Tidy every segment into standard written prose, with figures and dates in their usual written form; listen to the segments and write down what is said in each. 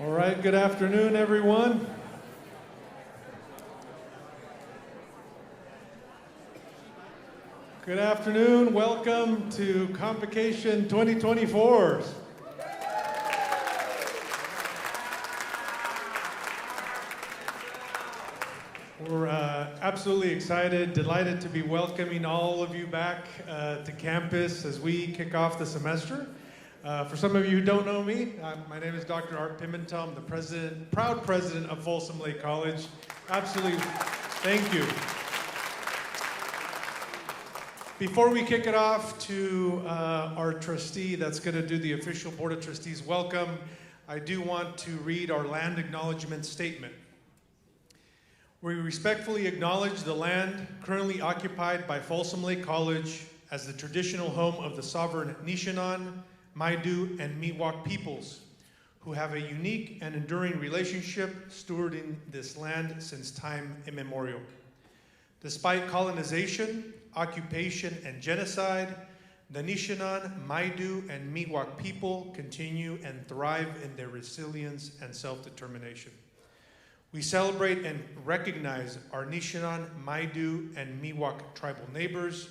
All right, good afternoon, everyone. Good afternoon, welcome to Convocation 2024. We're absolutely excited, delighted to be welcoming all of you back to campus as we kick off the semester. For some of you who don't know me, my name is Dr. Art Pimentel. I'm the proud president of Folsom Lake College. Absolutely, thank you. Before we kick it off to our trustee that's going to do the official Board of Trustees welcome, I do want to read our land acknowledgement statement. We respectfully acknowledge the land currently occupied by Folsom Lake College as the traditional home of the sovereign Nishinan, Maidu, and Miwok peoples, who have a unique and enduring relationship stewarding this land since time immemorial. Despite colonization, occupation, and genocide, the Nishinan, Maidu, and Miwok people continue and thrive in their resilience and self-determination. We celebrate and recognize our Nishinan, Maidu, and Miwok tribal neighbors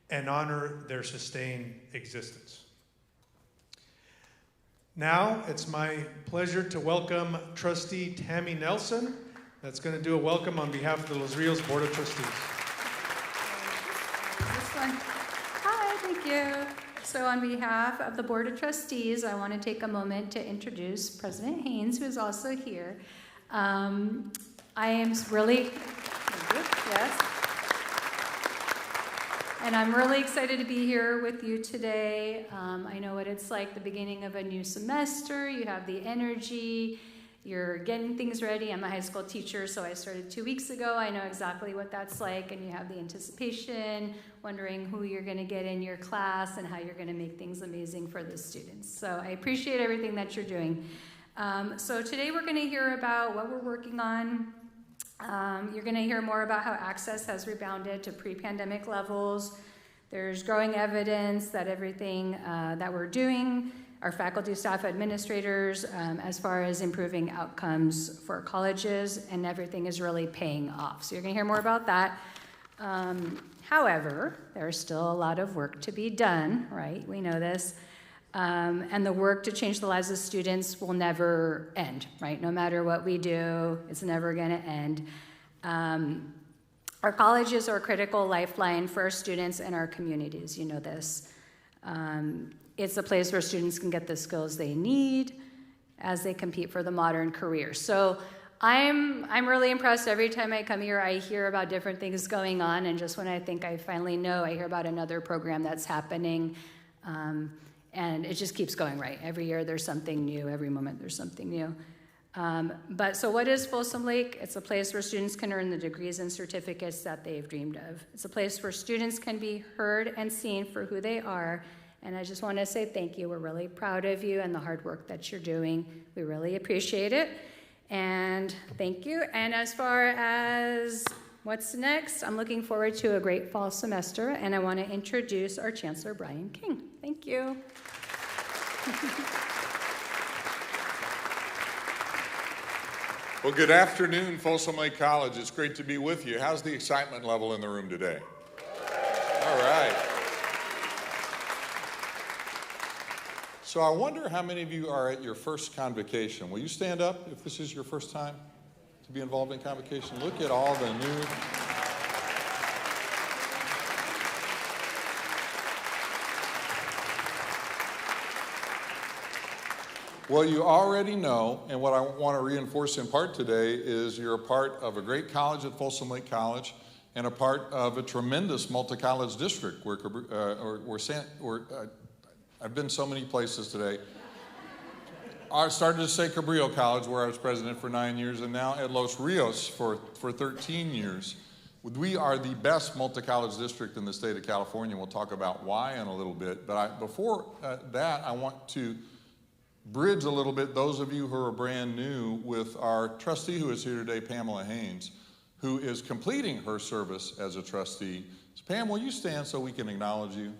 and honor their sustained existence. Now, it's my pleasure to welcome Trustee Tammy Nelson. That's going to do a welcome on behalf of the Los Rios Board of Trustees. This one. Hi, thank you. So on behalf of the Board of Trustees, I want to take a moment to introduce President Haynes, who is also here. I am really, thank you, yes. And I'm really excited to be here with you today. I know what it's like, the beginning of a new semester. You have the energy, you're getting things ready. I'm a high school teacher, so I started 2 weeks ago. I know exactly what that's like, and you have the anticipation, wondering who you're going to get in your class and how you're going to make things amazing for the students. So I appreciate everything that you're doing. So today we're going to hear about what we're working on. You're going to hear more about how access has rebounded to pre-pandemic levels. There's growing evidence that everything that we're doing, our faculty, staff, administrators, as far as improving outcomes for colleges, and everything is really paying off. So you're going to hear more about that. However, there's still a lot of work to be done, right? We know this. And the work to change the lives of students will never end, right? No matter what we do, it's never going to end. Our colleges are a critical lifeline for our students and our communities, you know this. It's a place where students can get the skills they need as they compete for the modern career. So I'm really impressed every time I come here. I hear about different things going on, and just when I think I finally know, I hear about another program that's happening. And it just keeps going, right? Every year there's something new, every moment there's something new. So what is Folsom Lake? It's a place where students can earn the degrees and certificates that they've dreamed of. It's a place where students can be heard and seen for who they are. And I just want to say thank you. We're really proud of you and the hard work that you're doing. We really appreciate it. And thank you. And as far as what's next, I'm looking forward to a great fall semester, and I want to introduce our Chancellor, Brian King. Thank you. Well, good afternoon, Folsom Lake College. It's great to be with you. How's the excitement level in the room today? All right. So I wonder how many of you are at your first convocation. Will you stand up if this is your first time to be involved in convocation? Look at all the new... Well, you already know, and what I want to reinforce in part today is you're a part of a great college at Folsom Lake College and a part of a tremendous multi-college district where I've been so many places today. I started to say Cabrillo College, where I was president for 9 years, and now at Los Rios for 13 years. We are the best multi-college district in the state of California. We'll talk about why in a little bit. But before that, I want to bridge a little bit those of you who are brand new with our trustee who is here today, Pamela Haynes, who is completing her service as a trustee. So Pam, will you stand so we can acknowledge you?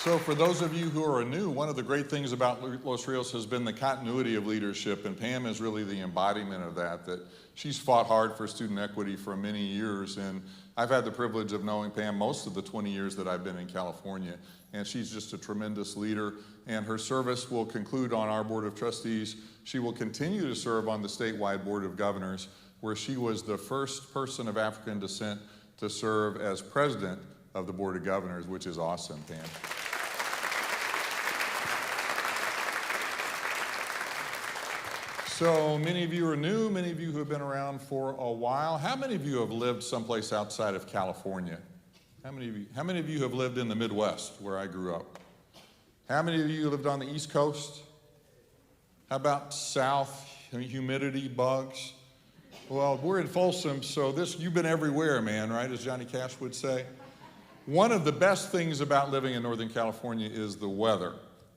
So for those of you who are new, one of the great things about Los Rios has been the continuity of leadership, and Pam is really the embodiment of that she's fought hard for student equity for many years, and I've had the privilege of knowing Pam most of the 20 years that I've been in California, and she's just a tremendous leader, and her service will conclude on our Board of Trustees. She will continue to serve on the statewide Board of Governors, where she was the first person of African descent to serve as president of the Board of Governors, which is awesome, Pam. So many of you are new, many of you who have been around for a while. How many of you have lived someplace outside of California? How many of you have lived in the Midwest, where I grew up? How many of you lived on the East Coast? How about South, humidity, bugs? Well, we're in Folsom, so you've been everywhere, man, right, as Johnny Cash would say. One of the best things about living in Northern California is the weather.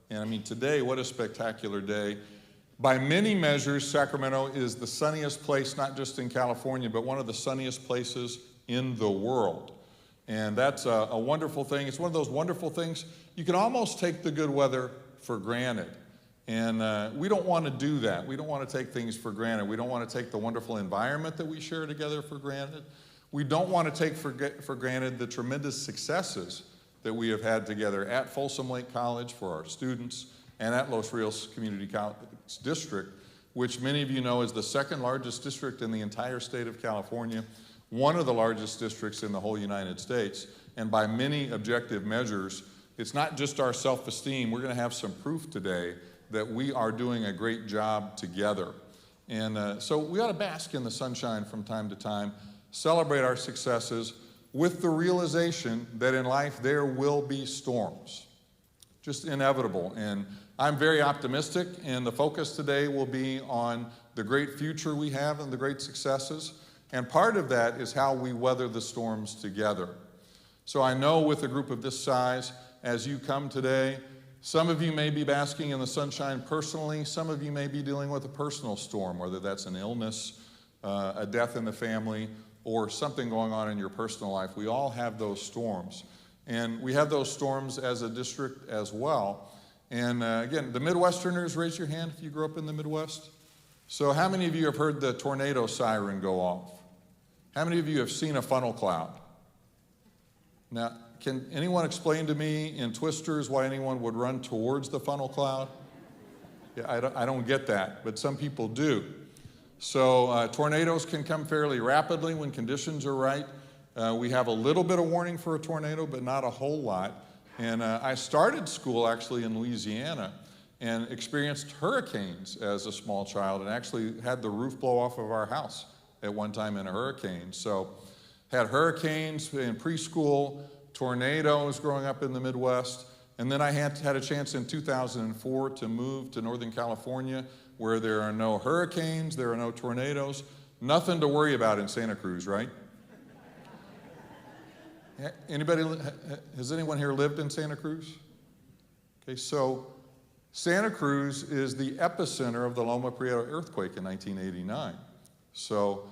And I mean, today, what a spectacular day. By many measures, Sacramento is the sunniest place, not just in California, but one of the sunniest places in the world. And that's a wonderful thing. It's one of those wonderful things. You can almost take the good weather for granted. And we don't want to do that. We don't want to take things for granted. We don't want to take the wonderful environment that we share together for granted. We don't want to take for granted the tremendous successes that we have had together at Folsom Lake College for our students, and at Los Rios Community College District, which many of you know is the second largest district in the entire state of California, one of the largest districts in the whole United States, and by many objective measures, it's not just our self-esteem. We're going to have some proof today that we are doing a great job together. And so we ought to bask in the sunshine from time to time, celebrate our successes with the realization that in life there will be storms, just inevitable. And I'm very optimistic, and the focus today will be on the great future we have and the great successes. And part of that is how we weather the storms together. So I know with a group of this size, as you come today, some of you may be basking in the sunshine personally. Some of you may be dealing with a personal storm, whether that's an illness, a death in the family, or something going on in your personal life. We all have those storms. And we have those storms as a district as well. And again, the Midwesterners, raise your hand if you grew up in the Midwest. So how many of you have heard the tornado siren go off? How many of you have seen a funnel cloud? Now, can anyone explain to me in Twisters why anyone would run towards the funnel cloud? Yeah, I don't get that, but some people do. So tornadoes can come fairly rapidly when conditions are right. We have a little bit of warning for a tornado, but not a whole lot. And I started school actually in Louisiana and experienced hurricanes as a small child, and actually had the roof blow off of our house at one time in a hurricane. So had hurricanes in preschool, tornadoes growing up in the Midwest, and then I had a chance in 2004 to move to Northern California, where there are no hurricanes, there are no tornadoes, nothing to worry about in Santa Cruz, right? Has anyone here lived in Santa Cruz? Okay, so Santa Cruz is the epicenter of the Loma Prieta earthquake in 1989. So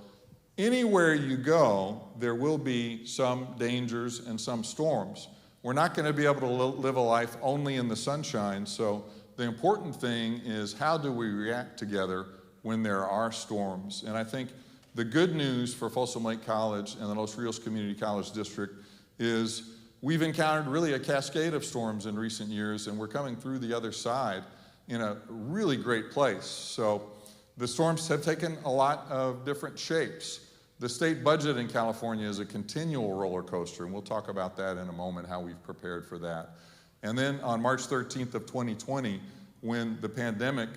anywhere you go, there will be some dangers and some storms. We're not going to be able to live a life only in the sunshine, so the important thing is how do we react together when there are storms? And I think the good news for Folsom Lake College and the Los Rios Community College District is we've encountered really a cascade of storms in recent years, and we're coming through the other side in a really great place. So the storms have taken a lot of different shapes. The state budget in California is a continual roller coaster, and we'll talk about that in a moment, how we've prepared for that. And then on March 13th of 2020, when the pandemic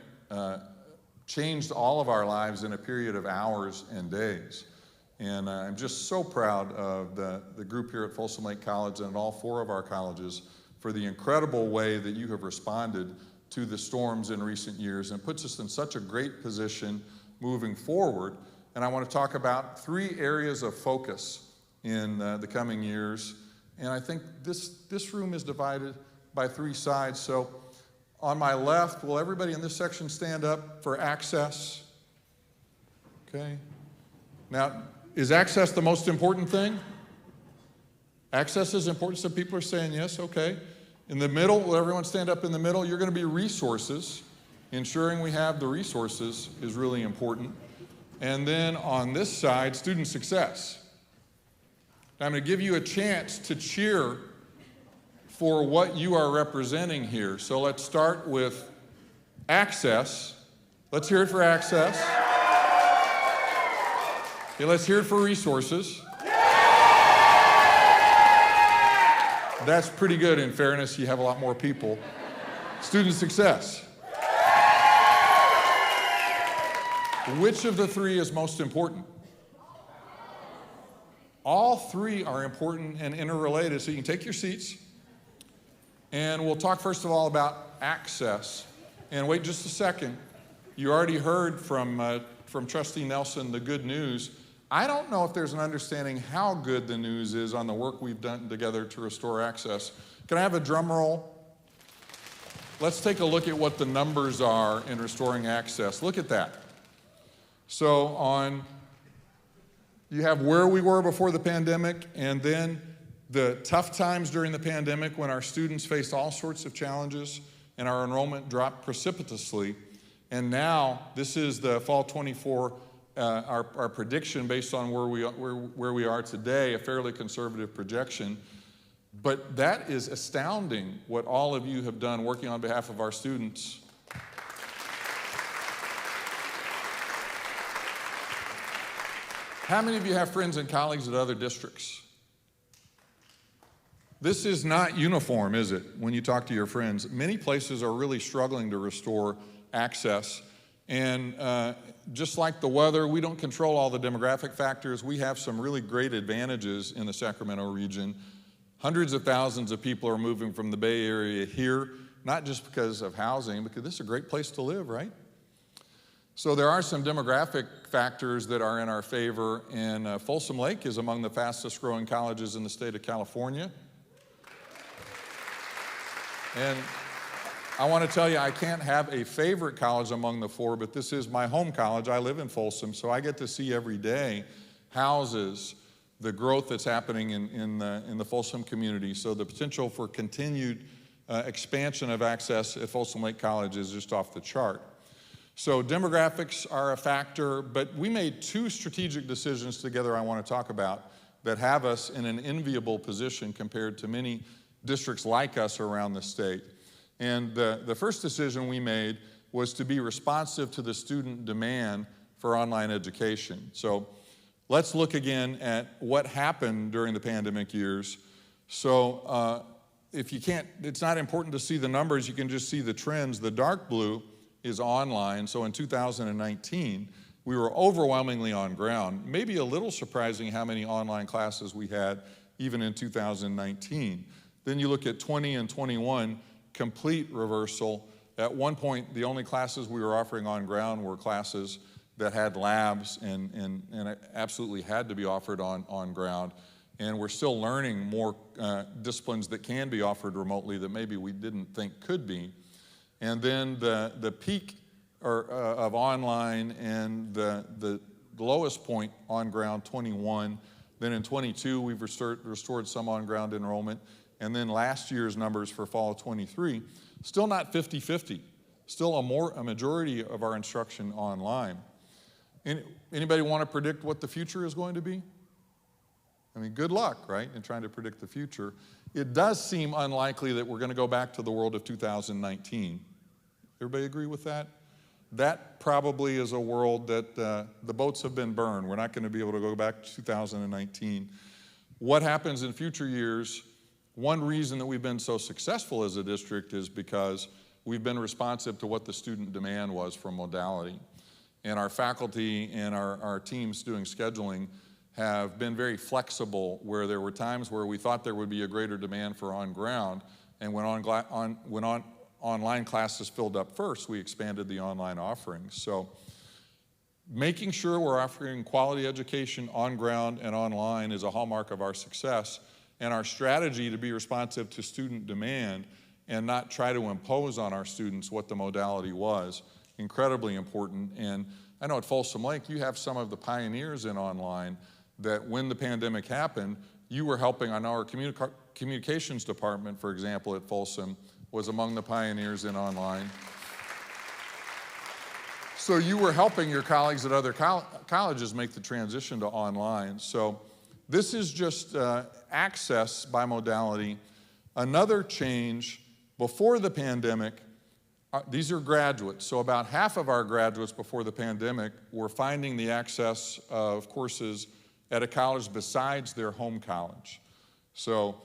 changed all of our lives in a period of hours and days. And I'm just so proud of the group here at Folsom Lake College and at all four of our colleges for the incredible way that you have responded to the storms in recent years, and puts us in such a great position moving forward. And I want to talk about 3 areas of focus in the coming years. And I think this room is divided by 3 sides. So on my left, will everybody in this section stand up for access? Okay. Now, is access the most important thing? Access is important. Some people are saying yes, okay. In the middle, will everyone stand up in the middle? You're going to be resources. Ensuring we have the resources is really important. And then on this side, student success. I'm going to give you a chance to cheer for what you are representing here. So let's start with access. Let's hear it for access. Okay, let's hear it for resources. That's pretty good. In fairness, you have a lot more people. Student success. Which of the three is most important? All three are important and interrelated, so you can take your seats. And we'll talk first of all about access. And wait just a second. You already heard from Trustee Nelson the good news. I don't know if there's an understanding how good the news is on the work we've done together to restore access. Can I have a drum roll? Let's take a look at what the numbers are in restoring access. Look at that. So you have where we were before the pandemic, and then the tough times during the pandemic when our students faced all sorts of challenges and our enrollment dropped precipitously. And now this is the fall 24, our prediction based on where we are today, a fairly conservative projection. But that is astounding what all of you have done working on behalf of our students. How many of you have friends and colleagues at other districts? This is not uniform, is it, when you talk to your friends? Many places are really struggling to restore access. And just like the weather, we don't control all the demographic factors. We have some really great advantages in the Sacramento region. Hundreds of thousands of people are moving from the Bay Area here, not just because of housing, because this is a great place to live, right? So there are some demographic factors that are in our favor, and Folsom Lake is among the fastest growing colleges in the state of California. And I want to tell you, I can't have a favorite college among the four, but this is my home college. I live in Folsom, so I get to see every day houses the growth that's happening in the Folsom community. So the potential for continued expansion of access at Folsom Lake College is just off the chart. So demographics are a factor, but we made two strategic decisions together I want to talk about that have us in an enviable position compared to many districts like us around the state. And the first decision we made was to be responsive to the student demand for online education. So let's look again at what happened during the pandemic years. So if you can't, it's not important to see the numbers, you can just see the trends. The dark blue is online. So in 2019, we were overwhelmingly on ground. Maybe a little surprising how many online classes we had even in 2019. Then you look at 20 and 21, complete reversal. At one point, the only classes we were offering on ground were classes that had labs and absolutely had to be offered on ground. And we're still learning more disciplines that can be offered remotely that maybe we didn't think could be. And then the peak of online and the lowest point on ground, 21. Then in 22, we've restored some on ground enrollment. And then last year's numbers for fall of 23, still not 50-50, still a majority of our instruction online. Anybody want to predict what the future is going to be? I mean, good luck, right, in trying to predict the future. It does seem unlikely that we're going to go back to the world of 2019. Everybody agree with that? That probably is a world that the boats have been burned. We're not going to be able to go back to 2019. What happens in future years? One reason that we've been so successful as a district is because we've been responsive to what the student demand was for modality. And our faculty and our teams doing scheduling have been very flexible, where there were times where we thought there would be a greater demand for on-ground, and when online classes filled up first, we expanded the online offerings. So making sure we're offering quality education on-ground and online is a hallmark of our success. And our strategy to be responsive to student demand and not try to impose on our students what the modality was, incredibly important. And I know at Folsom Lake, you have some of the pioneers in online that when the pandemic happened, you were helping. I know our communications department, for example, at Folsom, was among the pioneers in online. So you were helping your colleagues at other colleges make the transition to online. So this is just access by modality. Another change before the pandemic, these are graduates. So about half of our graduates before the pandemic were finding the access of courses at a college besides their home college. So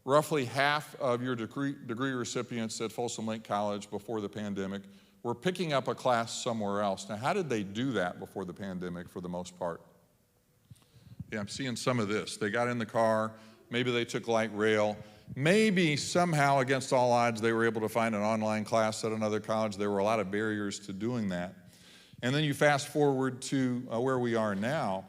roughly half of your degree recipients at Folsom Lake College before the pandemic were picking up a class somewhere else. Now, how did they do that before the pandemic for the most part? Yeah, I'm seeing some of this. They got in the car, maybe they took light rail, maybe somehow against all odds they were able to find an online class at another college. There were a lot of barriers to doing that. And then you fast forward to where we are now,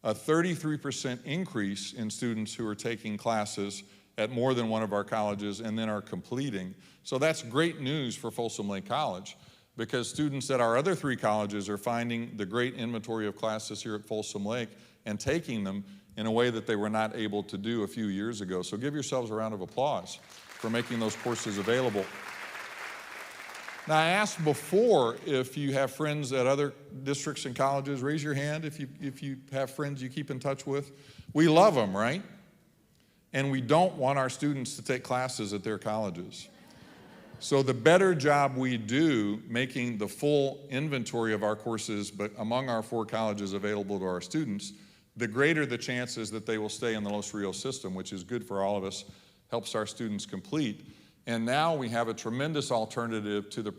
a 33% increase in students who are taking classes at more than one of our colleges and then are completing. So that's great news for Folsom Lake College, because students at our other 3 colleges are finding the great inventory of classes here at Folsom Lake and taking them in a way that they were not able to do a few years ago. So give yourselves a round of applause for making those courses available. Now, I asked before if you have friends at other districts and colleges. Raise your hand if you have friends you keep in touch with. We love them, right? And we don't want our students to take classes at their colleges. So the better job we do making the full inventory of our courses, but among our 4 colleges available to our students, the greater the chances that they will stay in the Los Rios system, which is good for all of us, helps our students complete. And now we have a tremendous alternative to the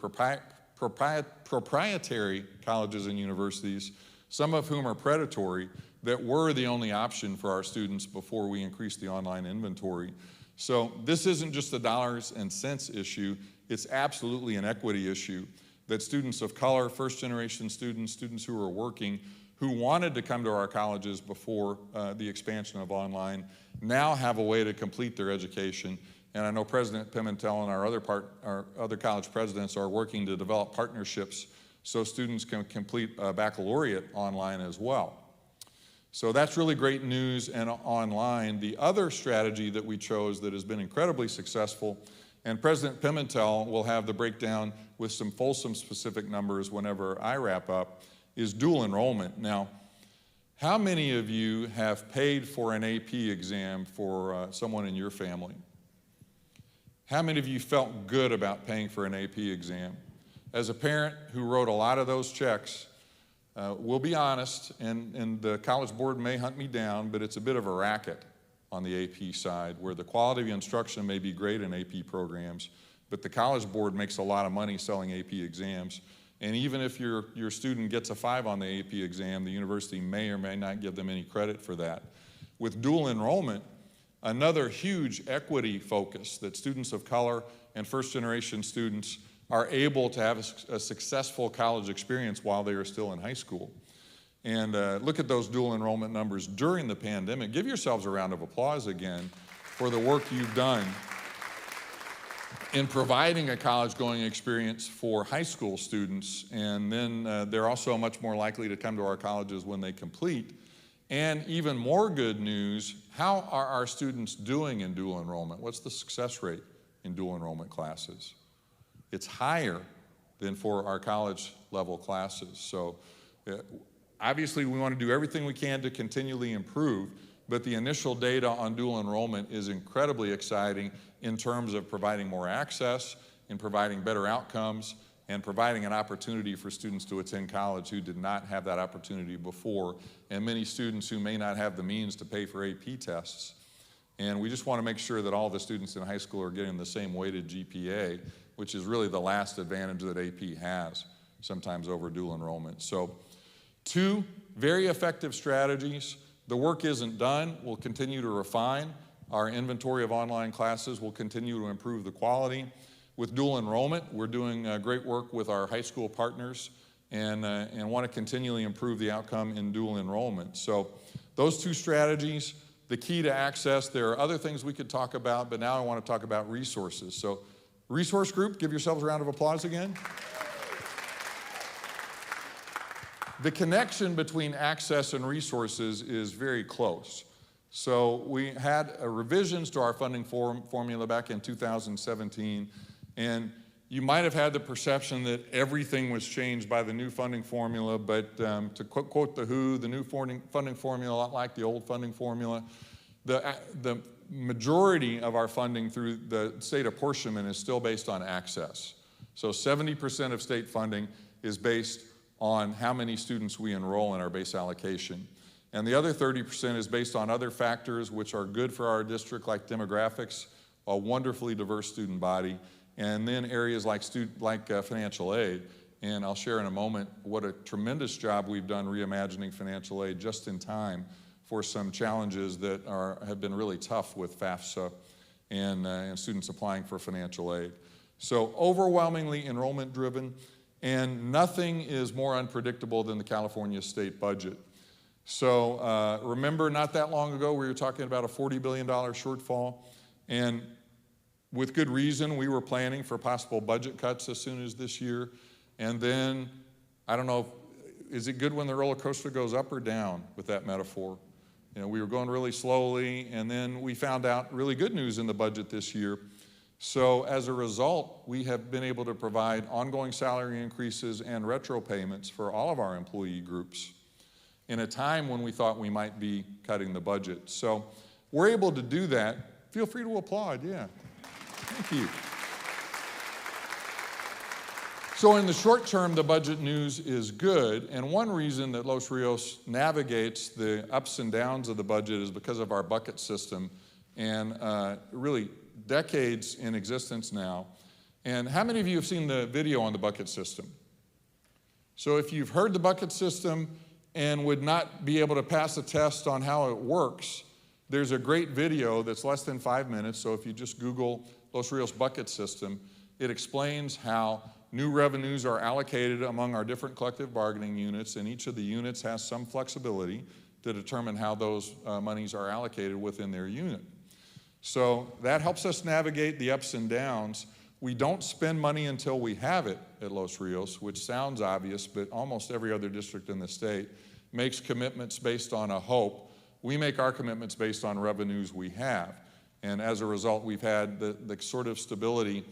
proprietary colleges and universities, some of whom are predatory, that were the only option for our students before we increased the online inventory. So this isn't just a dollars and cents issue, it's absolutely an equity issue that students of color, first-generation students, students who are working, who wanted to come to our colleges before the expansion of online, now have a way to complete their education. And I know President Pimentel and our other college presidents are working to develop partnerships so students can complete a baccalaureate online as well. So that's really great news and online. The other strategy that we chose that has been incredibly successful, and President Pimentel will have the breakdown with some Folsom-specific numbers whenever I wrap up, is dual enrollment. Now, how many of you have paid for an AP exam for someone in your family? How many of you felt good about paying for an AP exam? As a parent who wrote a lot of those checks, we'll be honest, and the College Board may hunt me down, but it's a bit of a racket on the AP side, where the quality of instruction may be great in AP programs, but the College Board makes a lot of money selling AP exams. And even if your student gets a 5 on the AP exam, the university may or may not give them any credit for that. With dual enrollment, another huge equity focus that students of color and first-generation students are able to have a successful college experience while they are still in high school. And look at those dual enrollment numbers during the pandemic. Give yourselves a round of applause again for the work you've done in providing a college-going experience for high school students. And then they're also much more likely to come to our colleges when they complete. And even more good news, how are our students doing in dual enrollment? What's the success rate in dual enrollment classes? It's higher than for our college level classes. So obviously we want to do everything we can to continually improve, but the initial data on dual enrollment is incredibly exciting in terms of providing more access, in providing better outcomes, and providing an opportunity for students to attend college who did not have that opportunity before, and many students who may not have the means to pay for AP tests. And we just want to make sure that all the students in high school are getting the same weighted GPA, which is really the last advantage that AP has, sometimes over dual enrollment. So 2 very effective strategies. The work isn't done. We'll continue to refine our inventory of online classes. We'll continue to improve the quality. With dual enrollment, we're doing great work with our high school partners and want to continually improve the outcome in dual enrollment. So those 2 strategies, the key to access. There are other things we could talk about, but now I want to talk about resources. So resource group, give yourselves a round of applause again. The connection between access and resources is very close. So we had revisions to our funding formula back in 2017, and you might have had the perception that everything was changed by the new funding formula, but to quote the WHO, the new funding formula, a lot like the old funding formula, the majority of our funding through the state apportionment is still based on access. So 70% of state funding is based on how many students we enroll in our base allocation. And the other 30% is based on other factors which are good for our district, like demographics, a wonderfully diverse student body, and then areas like financial aid. And I'll share in a moment what a tremendous job we've done reimagining financial aid just in time for some challenges that have been really tough with FAFSA and students applying for financial aid. So overwhelmingly enrollment driven, and nothing is more unpredictable than the California state budget. So remember, not that long ago, we were talking about a $40 billion shortfall, and with good reason, we were planning for possible budget cuts as soon as this year. And then, I don't know, is it good when the roller coaster goes up or down with that metaphor? You know, we were going really slowly, and then we found out really good news in the budget this year. So as a result, we have been able to provide ongoing salary increases and retro payments for all of our employee groups in a time when we thought we might be cutting the budget. So we're able to do that. Feel free to applaud, yeah. Thank you. So in the short term, the budget news is good, and one reason that Los Rios navigates the ups and downs of the budget is because of our bucket system, and really decades in existence now. And how many of you have seen the video on the bucket system? So if you've heard the bucket system and would not be able to pass a test on how it works, there's a great video that's less than 5 minutes, so if you just Google Los Rios bucket system, it explains how new revenues are allocated among our different collective bargaining units, and each of the units has some flexibility to determine how those monies are allocated within their unit. So that helps us navigate the ups and downs. We don't spend money until we have it at Los Rios, which sounds obvious, but almost every other district in the state makes commitments based on a hope. We make our commitments based on revenues we have. And as a result, we've had the sort of stability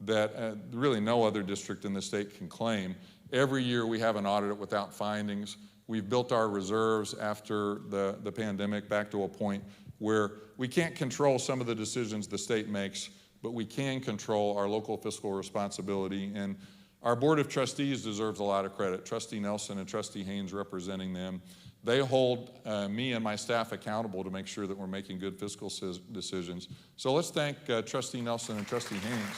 that really no other district in the state can claim. Every year we have an audit without findings. We've built our reserves after the pandemic back to a point where we can't control some of the decisions the state makes, but we can control our local fiscal responsibility. And our Board of Trustees deserves a lot of credit. Trustee Nelson and Trustee Haynes representing them. They hold me and my staff accountable to make sure that we're making good fiscal decisions. So let's thank Trustee Nelson and Trustee Haynes.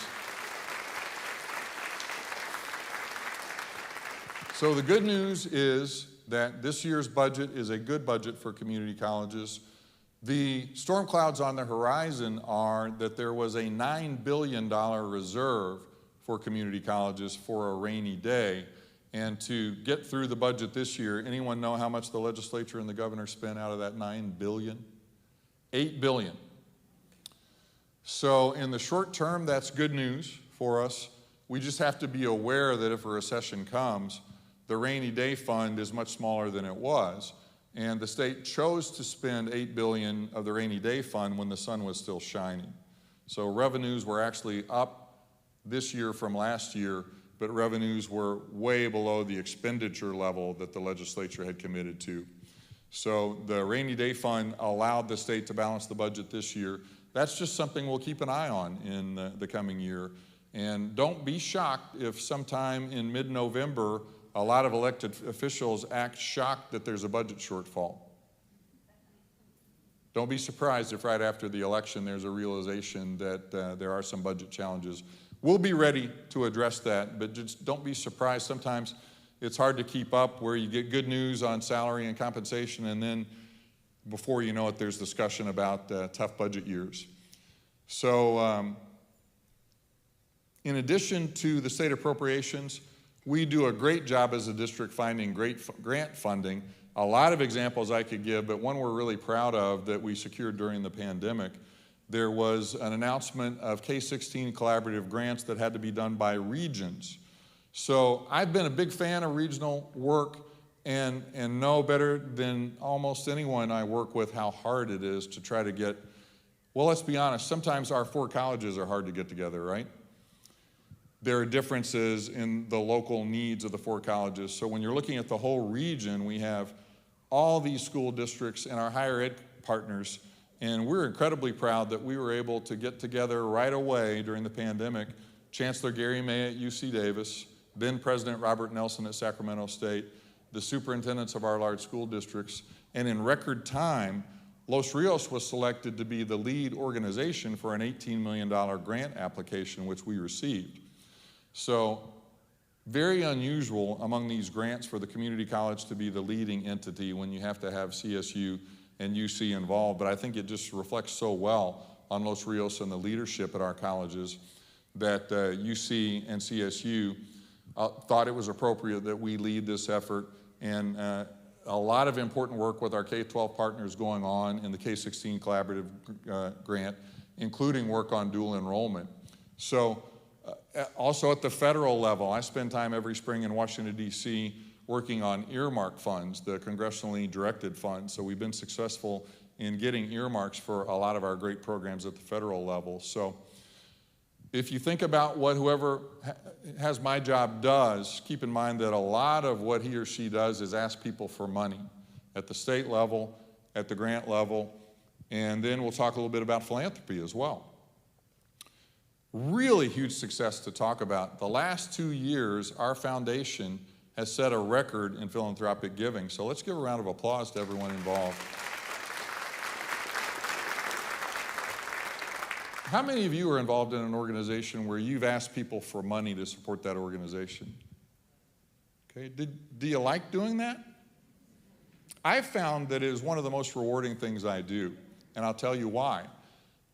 So the good news is that this year's budget is a good budget for community colleges. The storm clouds on the horizon are that there was a $9 billion reserve for community colleges for a rainy day. And to get through the budget this year, anyone know how much the legislature and the governor spent out of that $9 billion? $8 billion. So in the short term, that's good news for us. We just have to be aware that if a recession comes, the rainy day fund is much smaller than it was. And the state chose to spend $8 billion of the rainy day fund when the sun was still shining. So revenues were actually up this year from last year, but revenues were way below the expenditure level that the legislature had committed to. So the rainy day fund allowed the state to balance the budget this year. That's just something we'll keep an eye on in the coming year. And don't be shocked if sometime in mid-November, a lot of elected officials act shocked that there's a budget shortfall. Don't be surprised if right after the election there's a realization that there are some budget challenges. We'll be ready to address that, but just don't be surprised. Sometimes it's hard to keep up where you get good news on salary and compensation, and then before you know it, there's discussion about tough budget years. So in addition to the state appropriations, we do a great job as a district finding great grant funding. A lot of examples I could give, but one we're really proud of that we secured during the pandemic. There was an announcement of K-16 collaborative grants that had to be done by regions. So I've been a big fan of regional work, and know better than almost anyone I work with how hard it is to try to get, well, let's be honest, sometimes our 4 colleges are hard to get together, right? There are differences in the local needs of the 4 colleges. So when you're looking at the whole region, we have all these school districts and our higher ed partners, and we're incredibly proud that we were able to get together right away during the pandemic. Chancellor Gary May at UC Davis, then President Robert Nelson at Sacramento State, the superintendents of our large school districts, and in record time, Los Rios was selected to be the lead organization for an $18 million grant application, which we received. So, very unusual among these grants for the community college to be the leading entity when you have to have CSU and UC involved, but I think it just reflects so well on Los Rios and the leadership at our colleges that UC and CSU thought it was appropriate that we lead this effort, and a lot of important work with our K-12 partners going on in the K-16 collaborative grant, including work on dual enrollment. So also at the federal level, I spend time every spring in Washington, D.C. working on earmark funds, the congressionally directed funds. So we've been successful in getting earmarks for a lot of our great programs at the federal level. So if you think about what whoever has my job does, keep in mind that a lot of what he or she does is ask people for money at the state level, at the grant level, and then we'll talk a little bit about philanthropy as well. Really huge success to talk about. The last 2 years, our foundation has set a record in philanthropic giving. So let's give a round of applause to everyone involved. How many of you are involved in an organization where you've asked people for money to support that organization? Okay, do you like doing that? I've found that it is one of the most rewarding things I do, and I'll tell you why.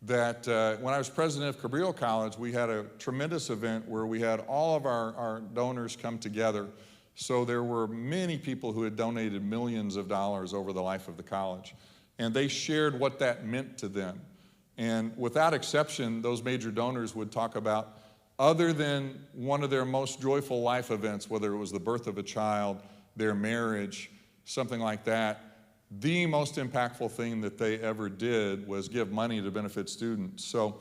That when I was president of Cabrillo College, we had a tremendous event where we had all of our donors come together. So there were many people who had donated millions of dollars over the life of the college, and they shared what that meant to them. And without exception, those major donors would talk about, other than one of their most joyful life events, whether it was the birth of a child, their marriage, something like that, the most impactful thing that they ever did was give money to benefit students. So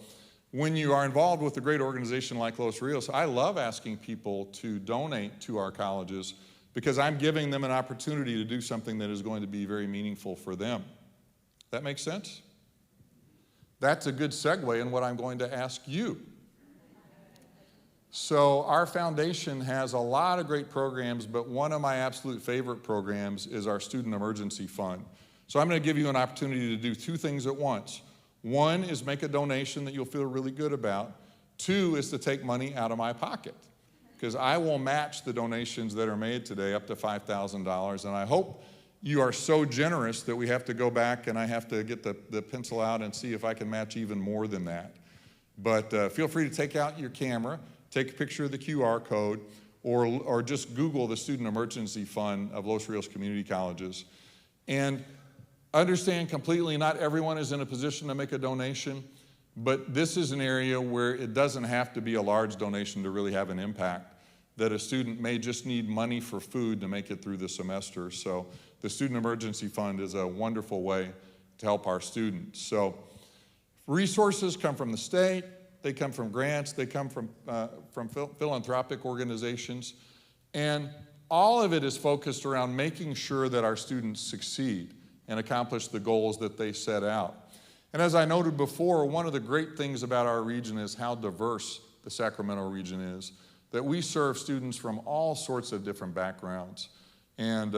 when you are involved with a great organization like Los Rios, I love asking people to donate to our colleges because I'm giving them an opportunity to do something that is going to be very meaningful for them. That makes sense? That's a good segue in what I'm going to ask you. So our foundation has a lot of great programs, but one of my absolute favorite programs is our Student Emergency Fund. So I'm going to give you an opportunity to do 2 things at once. 1 is make a donation that you'll feel really good about. 2 is to take money out of my pocket, because I will match the donations that are made today up to $5,000, and I hope you are so generous that we have to go back and I have to get the pencil out and see if I can match even more than that. But feel free to take out your camera, take a picture of the QR code, or just Google the Student Emergency Fund of Los Rios Community Colleges. And understand completely, not everyone is in a position to make a donation, but this is an area where it doesn't have to be a large donation to really have an impact, that a student may just need money for food to make it through the semester. So the Student Emergency Fund is a wonderful way to help our students. So resources come from the state, they come from grants, they come from philanthropic organizations, and all of it is focused around making sure that our students succeed and accomplish the goals that they set out. And as I noted before, one of the great things about our region is how diverse the Sacramento region is, that we serve students from all sorts of different backgrounds. And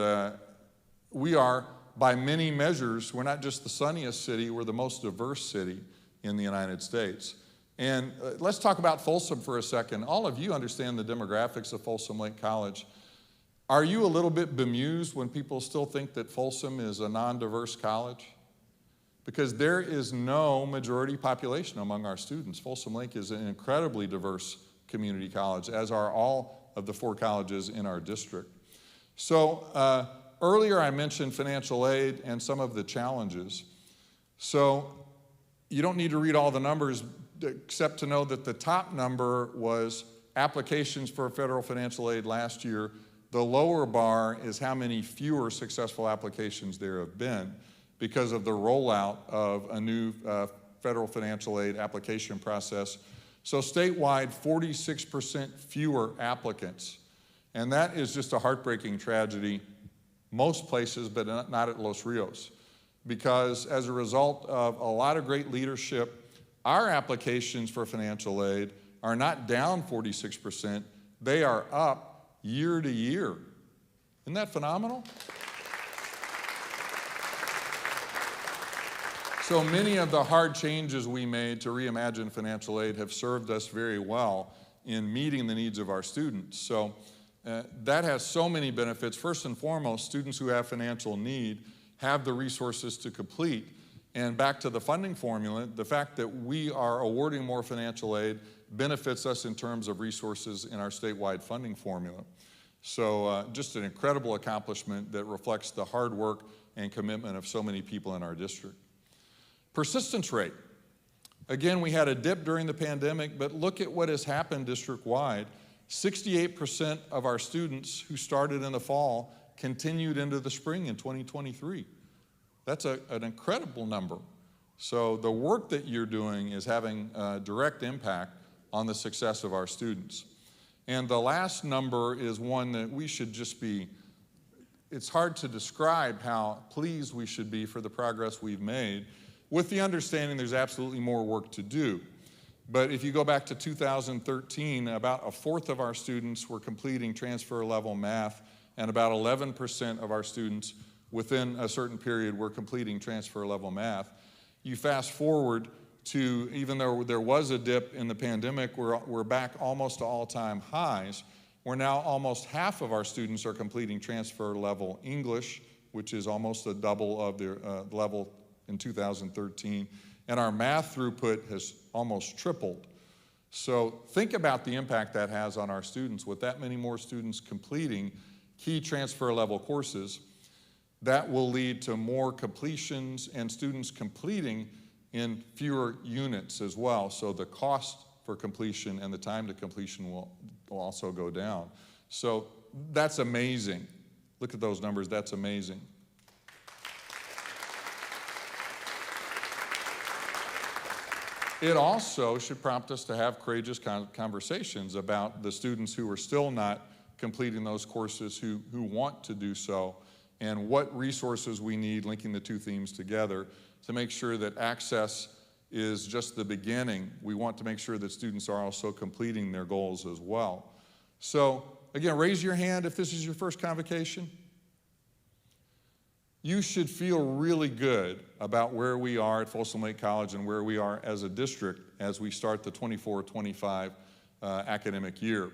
we are, by many measures, we're not just the sunniest city, we're the most diverse city in the United States. And let's talk about Folsom for a second. All of you understand the demographics of Folsom Lake College. Are you a little bit bemused when people still think that Folsom is a non-diverse college? Because there is no majority population among our students. Folsom Lake is an incredibly diverse community college, as are all of the 4 colleges in our district. So earlier I mentioned financial aid and some of the challenges. So you don't need to read all the numbers except to know that the top number was applications for federal financial aid last year The lower bar is how many fewer successful applications there have been because of the rollout of a new federal financial aid application process. So statewide, 46% fewer applicants. And that is just a heartbreaking tragedy, most places, but not at Los Rios. Because as a result of a lot of great leadership, our applications for financial aid are not down 46%, they are up year to year. Isn't that phenomenal? So many of the hard changes we made to reimagine financial aid have served us very well in meeting the needs of our students. So that has so many benefits. First and foremost, students who have financial need have the resources to complete. And back to the funding formula, the fact that we are awarding more financial aid benefits us in terms of resources in our statewide funding formula. So just an incredible accomplishment that reflects the hard work and commitment of so many people in our district. Persistence rate. Again, we had a dip during the pandemic, but look at what has happened district-wide. 68% of our students who started in the fall continued into the spring in 2023. That's an incredible number. So the work that you're doing is having a direct impact on the success of our students. And the last number is one that we should just be, it's hard to describe how pleased we should be for the progress we've made, with the understanding there's absolutely more work to do. But if you go back to 2013, about a fourth of our students were completing transfer level math, and about 11% of our students within a certain period were completing transfer level math. You fast forward to, even though there was a dip in the pandemic, we're back almost to all-time highs. Where now almost half of our students are completing transfer level English, which is almost a double of their level in 2013, and our math throughput has almost tripled. So think about the impact that has on our students. With that many more students completing key transfer level courses, that will lead to more completions and students completing in fewer units as well. So the cost for completion and the time to completion will also go down. So that's amazing. Look at those numbers, that's amazing. It also should prompt us to have courageous conversations about the students who are still not completing those courses who want to do so, and what resources we need, linking the two themes together, to make sure that access is just the beginning. We want to make sure that students are also completing their goals as well. So again, raise your hand if this is your first convocation. You should feel really good about where we are at Folsom Lake College and where we are as a district as we start the 24-25 academic year.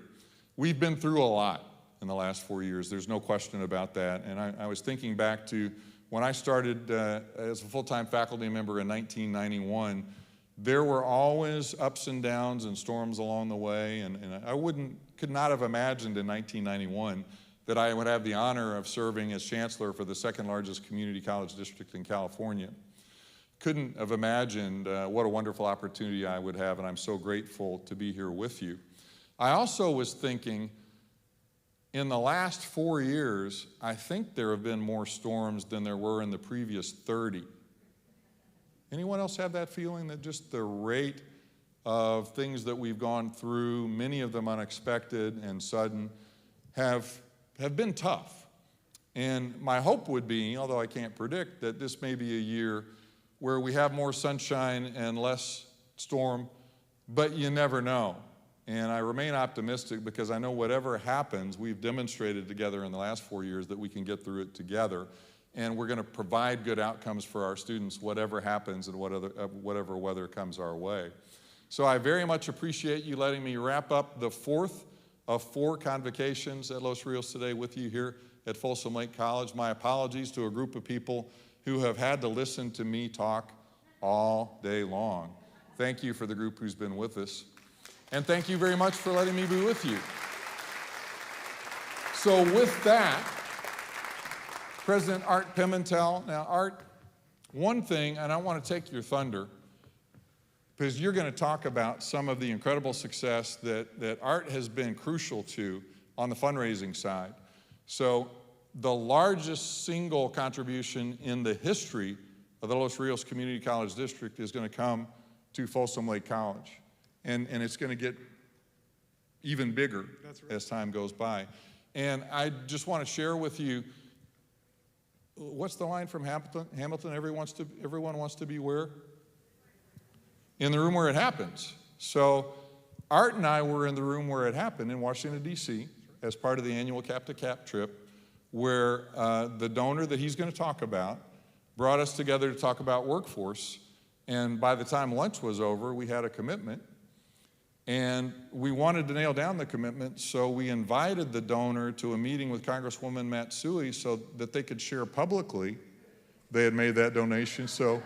We've been through a lot in the last 4 years. There's no question about that. And I was thinking back to when I started as a full-time faculty member in 1991, there were always ups and downs and storms along the way. And I could not have imagined in 1991 that I would have the honor of serving as chancellor for the second largest community college district in California. Couldn't have imagined what a wonderful opportunity I would have, and I'm so grateful to be here with you. I also was thinking, in the last 4 years, I think there have been more storms than there were in the previous 30. Anyone else have that feeling, that just the rate of things that we've gone through, many of them unexpected and sudden, have been tough? And my hope would be, although I can't predict, that this may be a year where we have more sunshine and less storm, but you never know. And I remain optimistic because I know whatever happens, we've demonstrated together in the last 4 years that we can get through it together. And we're going to provide good outcomes for our students, whatever happens and whatever weather comes our way. So I very much appreciate you letting me wrap up the fourth of 4 convocations at Los Rios today with you here at Folsom Lake College. My apologies to a group of people who have had to listen to me talk all day long. Thank you for the group who's been with us. And thank you very much for letting me be with you. So with that, President Art Pimentel. Now, Art, one thing, and I want to take your thunder, because you're going to talk about some of the incredible success that Art has been crucial to on the fundraising side. So the largest single contribution in the history of the Los Rios Community College District is going to come to Folsom Lake College. And it's going to get even bigger as time goes by. And I just want to share with you, what's the line from Hamilton? Everyone wants to be where? In the room where it happens. So Art and I were in the room where it happened in Washington, D.C., as part of the annual Cap to Cap trip, where the donor that he's going to talk about brought us together to talk about workforce. And by the time lunch was over, we had a commitment. And we wanted to nail down the commitment, so we invited the donor to a meeting with Congresswoman Matsui so that they could share publicly they had made that donation. So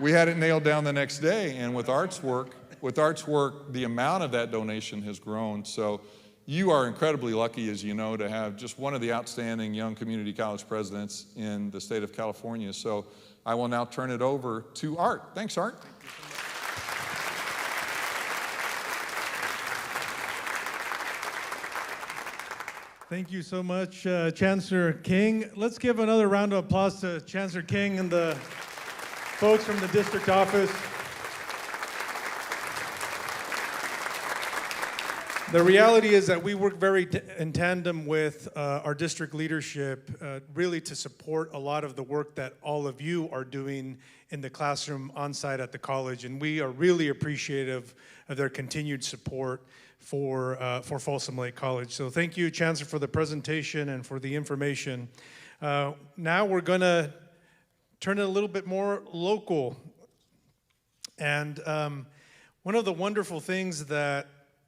we had it nailed down the next day, and with Art's work, the amount of that donation has grown. So you are incredibly lucky, as you know, to have just one of the outstanding young community college presidents in the state of California. So I will now turn it over to Art. Thanks, Art. Thank you so much, Chancellor King. Let's give another round of applause to Chancellor King and the folks from the district office. The reality is that we work very in tandem with our district leadership, really to support a lot of the work that all of you are doing in the classroom on-site at the college, and we are really appreciative of their continued support for Folsom Lake College. So thank you, Chancellor, for the presentation and for the information. Now we're going to turn it a little bit more local. And one of the wonderful things that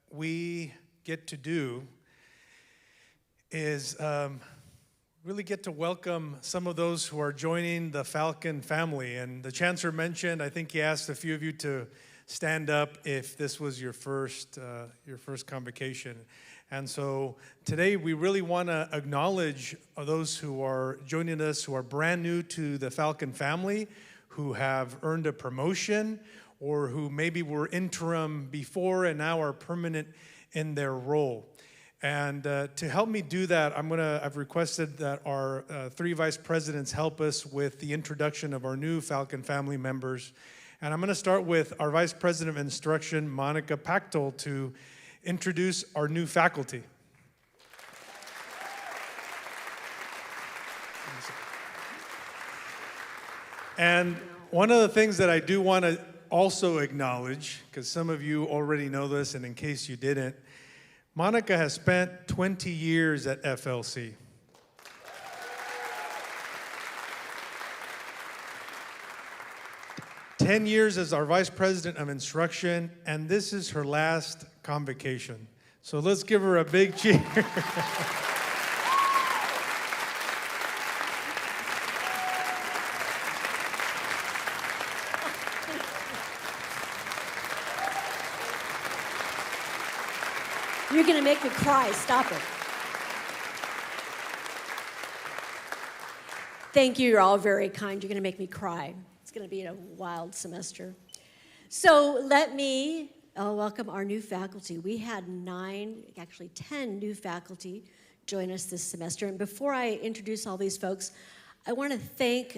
we get to do is really get to welcome some of those who are joining the Falcon family. And the Chancellor mentioned, I think he asked a few of you to stand up if this was your first convocation. And so today we really want to acknowledge those who are joining us, who are brand new to the Falcon family, who have earned a promotion, or who maybe were interim before and now are permanent in their role. And to help me do that, I've requested that our three vice presidents help us with the introduction of our new Falcon family members. And I'm going to start with our Vice President of Instruction, Monica Pachtel, to introduce our new faculty. And one of the things that I do want to also acknowledge, because some of you already know this, and in case you didn't, Monica has spent 20 years at FLC. Ten years as our Vice President of Instruction, and this is her last convocation. So let's give her a big cheer. You're going to make me cry. Stop it. Thank you. You're all very kind. You're going to make me cry. It's going to be a wild semester. So let me welcome our new faculty. We had 10 new faculty join us this semester. And before I introduce all these folks, I want to thank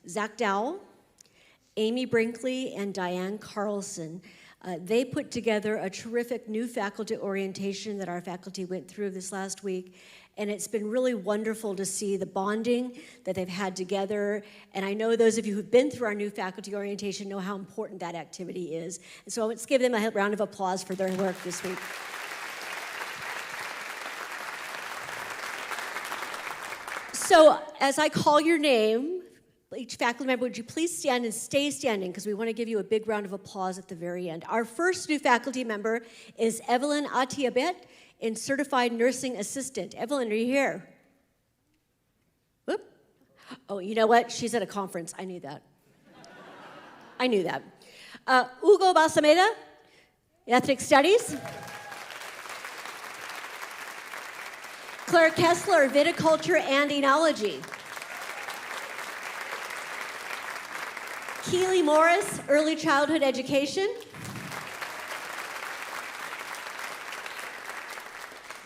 Zach Dowell, Amy Brinkley, and Diane Carlson. They put together a terrific new faculty orientation that our faculty went through this last week. And it's been really wonderful to see the bonding that they've had together. And I know those of you who've been through our new faculty orientation know how important that activity is. And so let's give them a round of applause for their work this week. So as I call your name, each faculty member, would you please stand and stay standing, because we want to give you a big round of applause at the very end. Our first new faculty member is Evelyn Atiabet, in Certified Nursing Assistant. Evelyn, are you here? Whoop. Oh, you know what? She's at a conference. I knew that. I knew that. Hugo Balsameda, Ethnic Studies. Claire Kessler, Viticulture and Enology. Keely Morris, Early Childhood Education.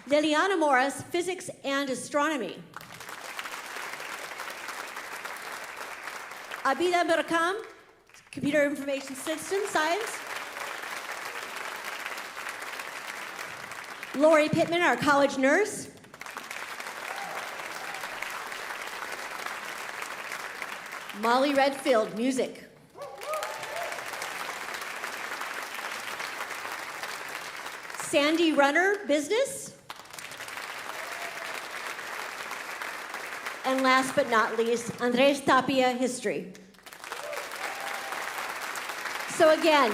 Liliana Morris, Physics and Astronomy. Abida Barakam, Computer Information Systems Science. Lori Pittman, our college nurse. Molly Redfield, music. Sandy Runner, business. And last but not least, Andres Tapia, history. So again,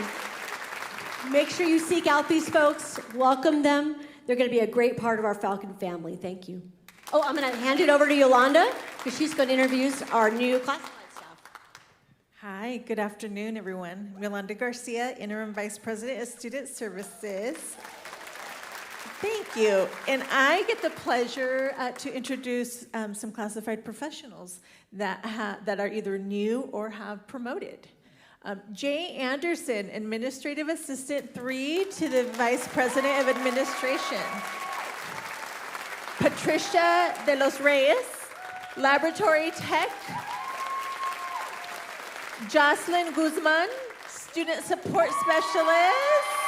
make sure you seek out these folks, welcome them. They're going to be a great part of our Falcon family. Thank you. Oh, I'm going to hand it over to Yolanda, because she's going to introduce our new classified staff. Hi, good afternoon, everyone. Yolanda Garcia, Interim Vice President of Student Services. Thank you. And I get the pleasure to introduce some classified professionals that are either new or have promoted. Jay Anderson, Administrative Assistant 3 to the Vice President of Administration. Patricia de los Reyes, Laboratory Tech. Jocelyn Guzman, Student Support Specialist.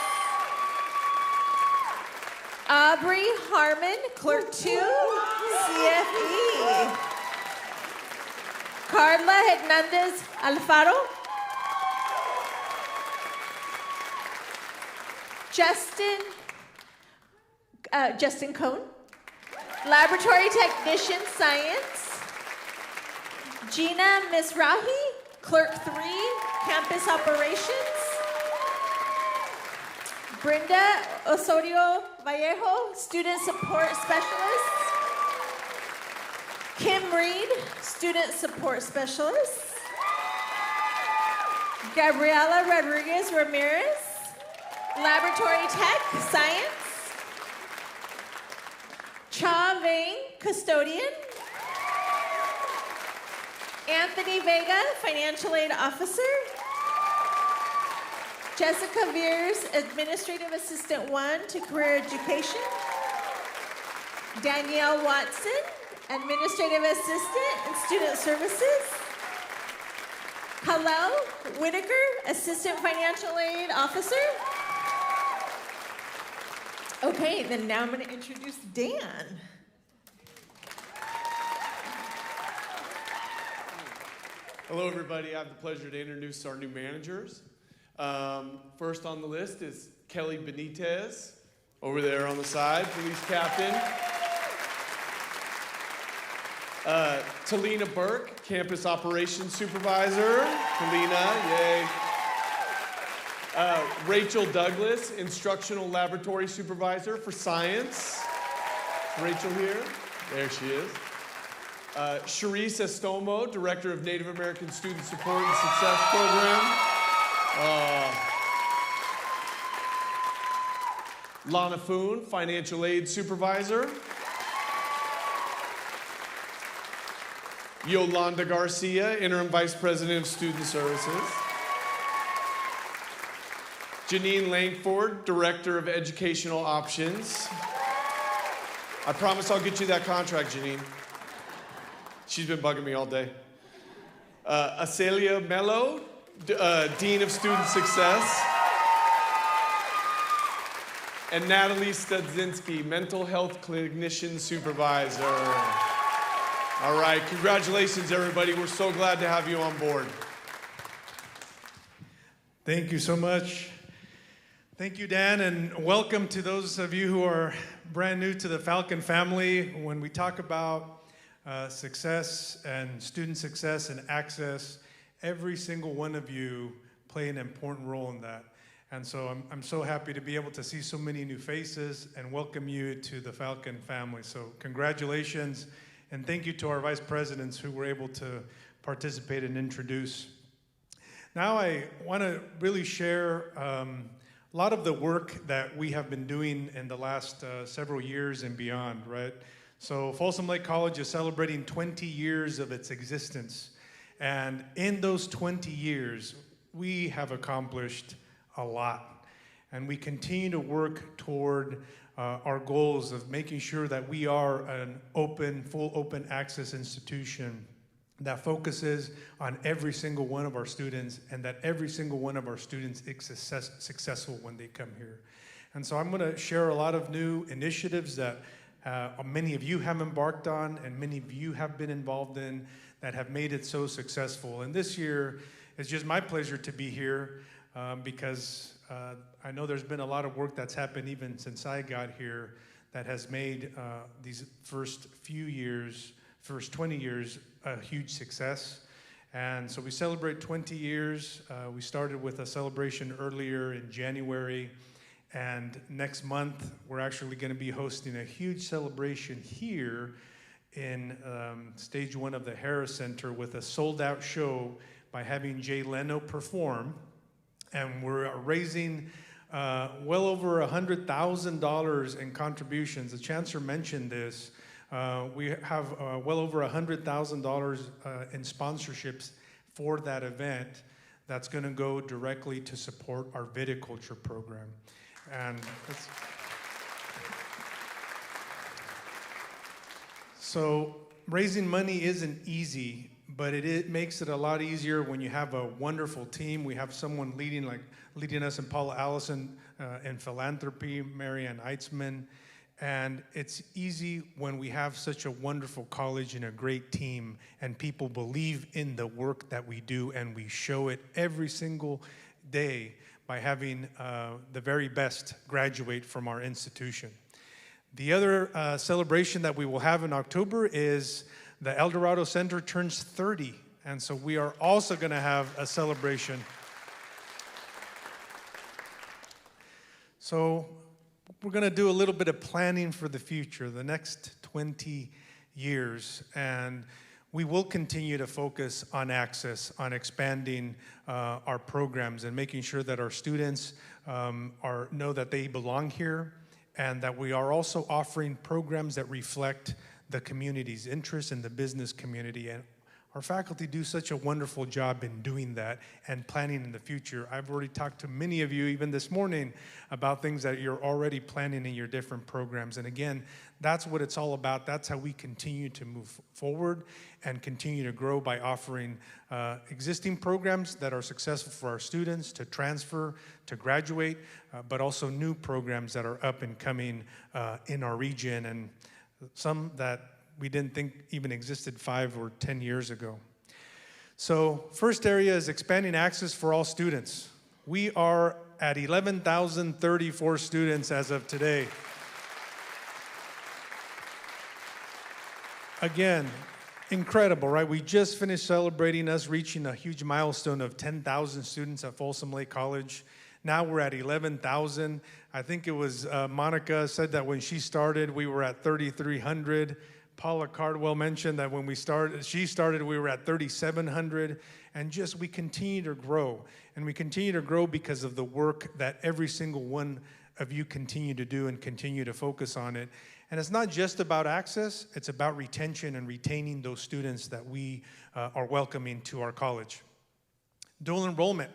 Aubrey Harmon, Clerk 2, CFE. Carla Hernandez Alfaro. Justin Cohn, Laboratory Technician Science. Gina Misrahi, Clerk 3, Campus Operations. Brenda Osorio Vallejo, Student Support Specialist. Kim Reed, Student Support Specialist. Gabriela Rodriguez Ramirez, Laboratory Tech Science. Cha Vane, Custodian. Anthony Vega, Financial Aid Officer. Jessica Veers, Administrative Assistant 1 to Career Education. Danielle Watson, Administrative Assistant in Student Services. Hello Whitaker, Assistant Financial Aid Officer. Okay, then now I'm going to introduce Dan. Hello, everybody. I have the pleasure to introduce our new managers. First on the list is Kelly Benitez, over there on the side, police captain. Talina Burke, campus operations supervisor. Talina, yay. Rachel Douglas, instructional laboratory supervisor for science. Rachel here, there she is. Sharice Estomo, director of Native American Student Support and Success Program. Lana Foon, financial aid supervisor. Yolanda Garcia, interim vice president of student services. Janine Langford, director of educational options. I promise I'll get you that contract, Janine. She's been bugging me all day. Acelia Mello, dean of student success. And Natalie Studzinski, mental health clinician supervisor. All right, congratulations, everybody. We're so glad to have you on board. Thank you so much. Thank you, Dan, and welcome to those of you who are brand new to the Falcon family. When we talk about success and student success and access, every single one of you play an important role in that. And so I'm so happy to be able to see so many new faces and welcome you to the Falcon family. So congratulations, and thank you to our vice presidents who were able to participate and introduce. Now I want to really share a lot of the work that we have been doing in the last several years and beyond, right? So Folsom Lake College is celebrating 20 years of its existence. And in those 20 years, we have accomplished a lot. And we continue to work toward our goals of making sure that we are an open, full open access institution that focuses on every single one of our students, and that every single one of our students is successful when they come here. And so I'm going to share a lot of new initiatives that many of you have embarked on and many of you have been involved in that have made it so successful. And this year, it's just my pleasure to be here because I know there's been a lot of work that's happened even since I got here that has made these first 20 years, a huge success. And so we celebrate 20 years. We started with a celebration earlier in January. And next month, we're actually going to be hosting a huge celebration here in stage 1 of the Harris Center with a sold-out show by having Jay Leno perform. And we're raising well over $100,000 in contributions. The Chancellor mentioned this. We have well over $100,000 in sponsorships for that event that's going to go directly to support our viticulture program. And so raising money isn't easy, but it makes it a lot easier when you have a wonderful team. We have someone leading us in Paula Allison in philanthropy, Marianne Eitzman. And it's easy when we have such a wonderful college and a great team, and people believe in the work that we do, and we show it every single day by having the very best graduate from our institution. The other celebration that we will have in October is the El Dorado Center turns 30, and so we are also going to have a celebration. So we're going to do a little bit of planning for the future, the next 20 years, and we will continue to focus on access, on expanding our programs and making sure that our students know that they belong here, and that we are also offering programs that reflect the community's interests in the business community. And our faculty do such a wonderful job in doing that and planning in the future. I've already talked to many of you, even this morning, about things that you're already planning in your different programs. And again, that's what it's all about. That's how we continue to move forward and continue to grow, by offering existing programs that are successful for our students to transfer, to graduate, but also new programs that are up and coming in our region, and some that we didn't think even existed 5 or 10 years ago. So first area is expanding access for all students. We are at 11,034 students as of today. Again, incredible, right? We just finished celebrating us reaching a huge milestone of 10,000 students at Folsom Lake College. Now we're at 11,000. I think it was Monica said that when she started, we were at 3,300. Paula Cardwell mentioned that when she started, we were at 3,700, and just we continue to grow. And we continue to grow because of the work that every single one of you continue to do and continue to focus on it. And it's not just about access, it's about retention and retaining those students that we are welcoming to our college. Dual enrollment.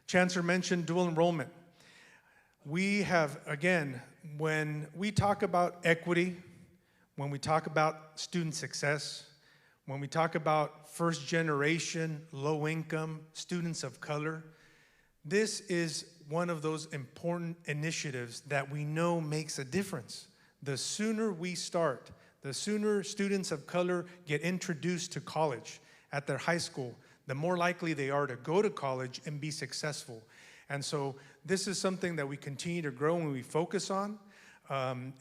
Chancellor mentioned dual enrollment. We have, again, when we talk about equity, when we talk about student success, when we talk about first generation, low income, students of color, this is one of those important initiatives that we know makes a difference. The sooner we start, the sooner students of color get introduced to college at their high school, the more likely they are to go to college and be successful. And so this is something that we continue to grow and we focus on.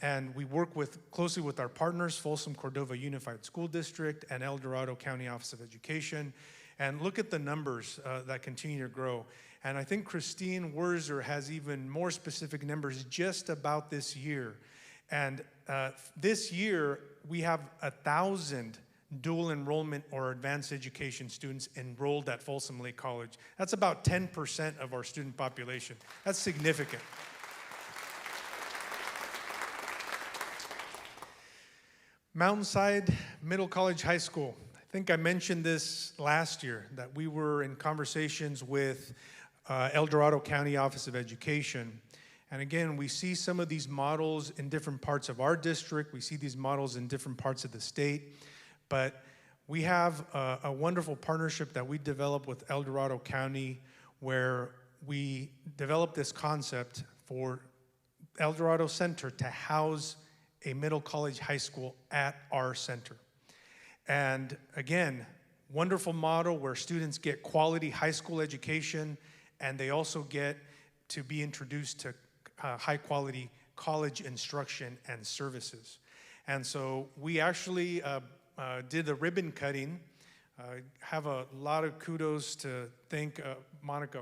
And we work closely with our partners, Folsom Cordova Unified School District and El Dorado County Office of Education. And look at the numbers that continue to grow. And I think Christine Werzer has even more specific numbers just about this year. And this year, we have 1,000 dual enrollment or advanced education students enrolled at Folsom Lake College. That's about 10% of our student population. That's significant. Mountainside Middle College High School. I think I mentioned this last year, that we were in conversations with El Dorado County Office of Education, And again, we see some of these models in different parts of our district. We see these models in different parts of the state. But we have a wonderful partnership that we developed with El Dorado County, where we developed this concept for El Dorado Center to house a middle college high school at our center. And again, wonderful model where students get quality high school education, and they also get to be introduced to high quality college instruction and services. And so we actually did the ribbon cutting. Have a lot of kudos to thank Monica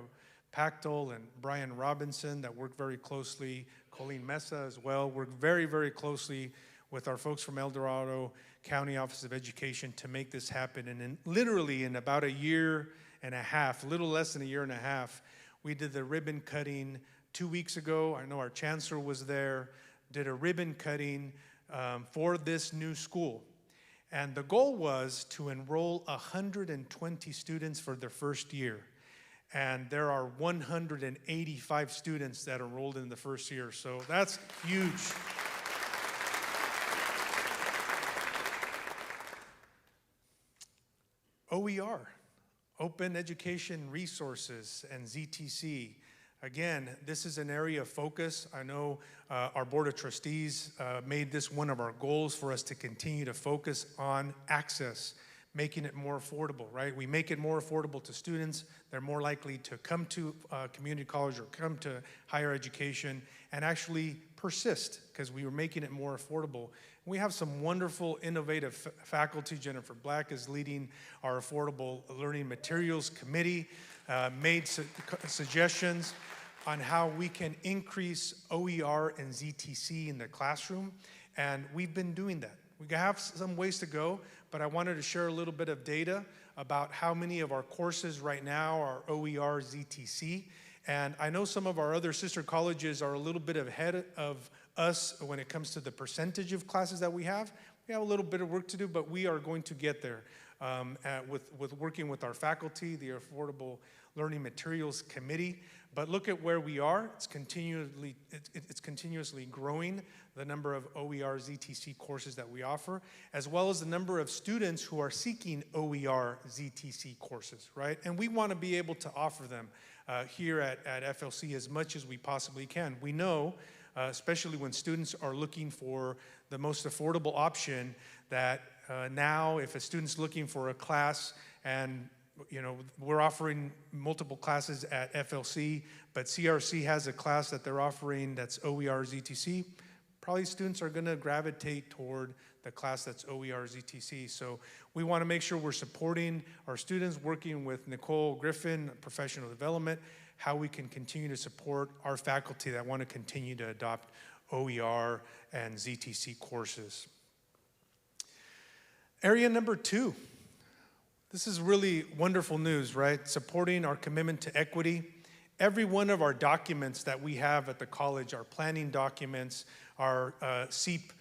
Pactel and Brian Robinson that worked very closely, Colleen Mesa as well, worked very, very closely with our folks from El Dorado County Office of Education to make this happen. And literally in about a year and a half, a little less than a year and a half, we did the ribbon cutting 2 weeks ago. I know our chancellor was there, did a ribbon cutting for this new school. And the goal was to enroll 120 students for their first year. And there are 185 students that enrolled in the first year, so that's huge. OER, Open Education Resources, and ZTC. Again, this is an area of focus. I know our Board of Trustees made this one of our goals for us to continue to focus on access, making it more affordable, right? We make it more affordable to students. They're more likely to come to community college or come to higher education and actually persist because we were making it more affordable. We have some wonderful, innovative faculty. Jennifer Black is leading our Affordable Learning Materials Committee, made suggestions on how we can increase OER and ZTC in the classroom, and we've been doing that. We have some ways to go, but I wanted to share a little bit of data about how many of our courses right now are OER ZTC. And I know some of our other sister colleges are a little bit ahead of us when it comes to the percentage of classes that we have. We have a little bit of work to do, but we are going to get there with working with our faculty, the Affordable Learning Materials Committee. But look at where we are. It's continuously growing, the number of OER ZTC courses that we offer, as well as the number of students who are seeking OER ZTC courses, right? And we want to be able to offer them here at FLC as much as we possibly can. We know, especially when students are looking for the most affordable option, that now if a student's looking for a class and we're offering multiple classes at FLC, but CRC has a class that they're offering that's OER ZTC, probably students are going to gravitate toward the class that's OER ZTC. So we want to make sure we're supporting our students, working with Nicole Griffin, professional development, how we can continue to support our faculty that want to continue to adopt OER and ZTC courses. Area number 2. This is really wonderful news, right? Supporting our commitment to equity. Every one of our documents that we have at the college, our planning documents, our SEEP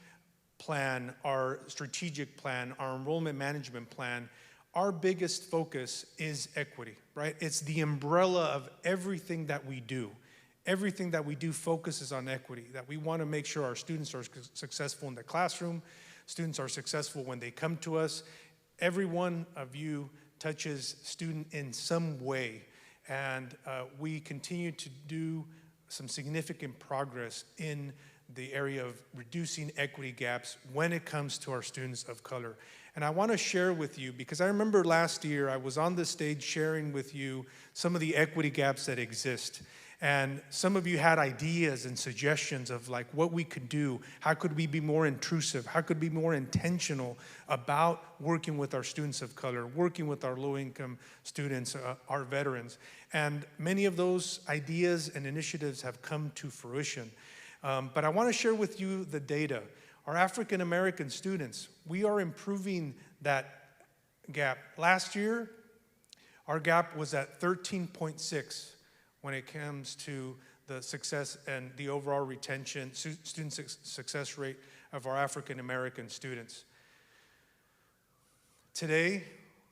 plan, our strategic plan, our enrollment management plan, our biggest focus is equity, right? It's the umbrella of everything that we do. Everything that we do focuses on equity, that we want to make sure our students are successful in the classroom, students are successful when they come to us. Every one of you touches student in some way, and we continue to do some significant progress in the area of reducing equity gaps when it comes to our students of color. And I want to share with you, because I remember last year I was on the stage sharing with you some of the equity gaps that exist. And some of you had ideas and suggestions of like what we could do. How could we be more intrusive? How could we be more intentional about working with our students of color, working with our low-income students, our veterans? And many of those ideas and initiatives have come to fruition. But I want to share with you the data. Our African American students, we are improving that gap. Last year, our gap was at 13.6. when it comes to the success and the overall retention, student success rate of our African American students. Today,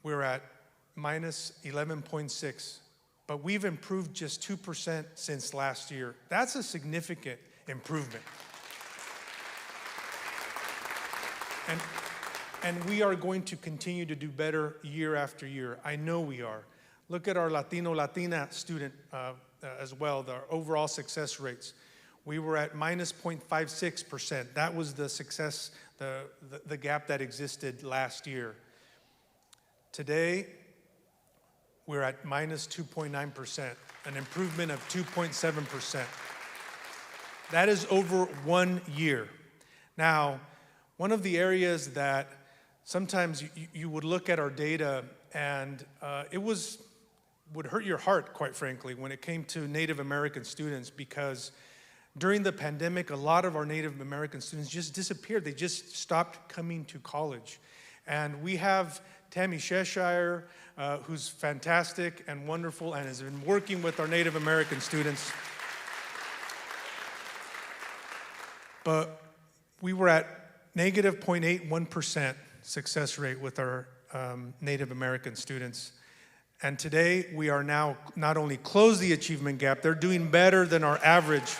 we're at minus 11.6 but we've improved just 2% since last year. That's a significant improvement. And we are going to continue to do better year after year. I know we are. Look at our Latino-Latina student as well, the overall success rates. We were at minus 0.56%. That was the success, the gap that existed last year. Today, we're at minus 2.9%, an improvement of 2.7%. That is over 1 year. Now, one of the areas that sometimes you would look at our data and it would hurt your heart, quite frankly, when it came to Native American students, because during the pandemic, a lot of our Native American students just disappeared. They just stopped coming to college. And we have Tammy Cheshire, who's fantastic and wonderful and has been working with our Native American students. But we were at negative 0.81% success rate with our Native American students. And today, we are now not only closed the achievement gap, they're doing better than our average.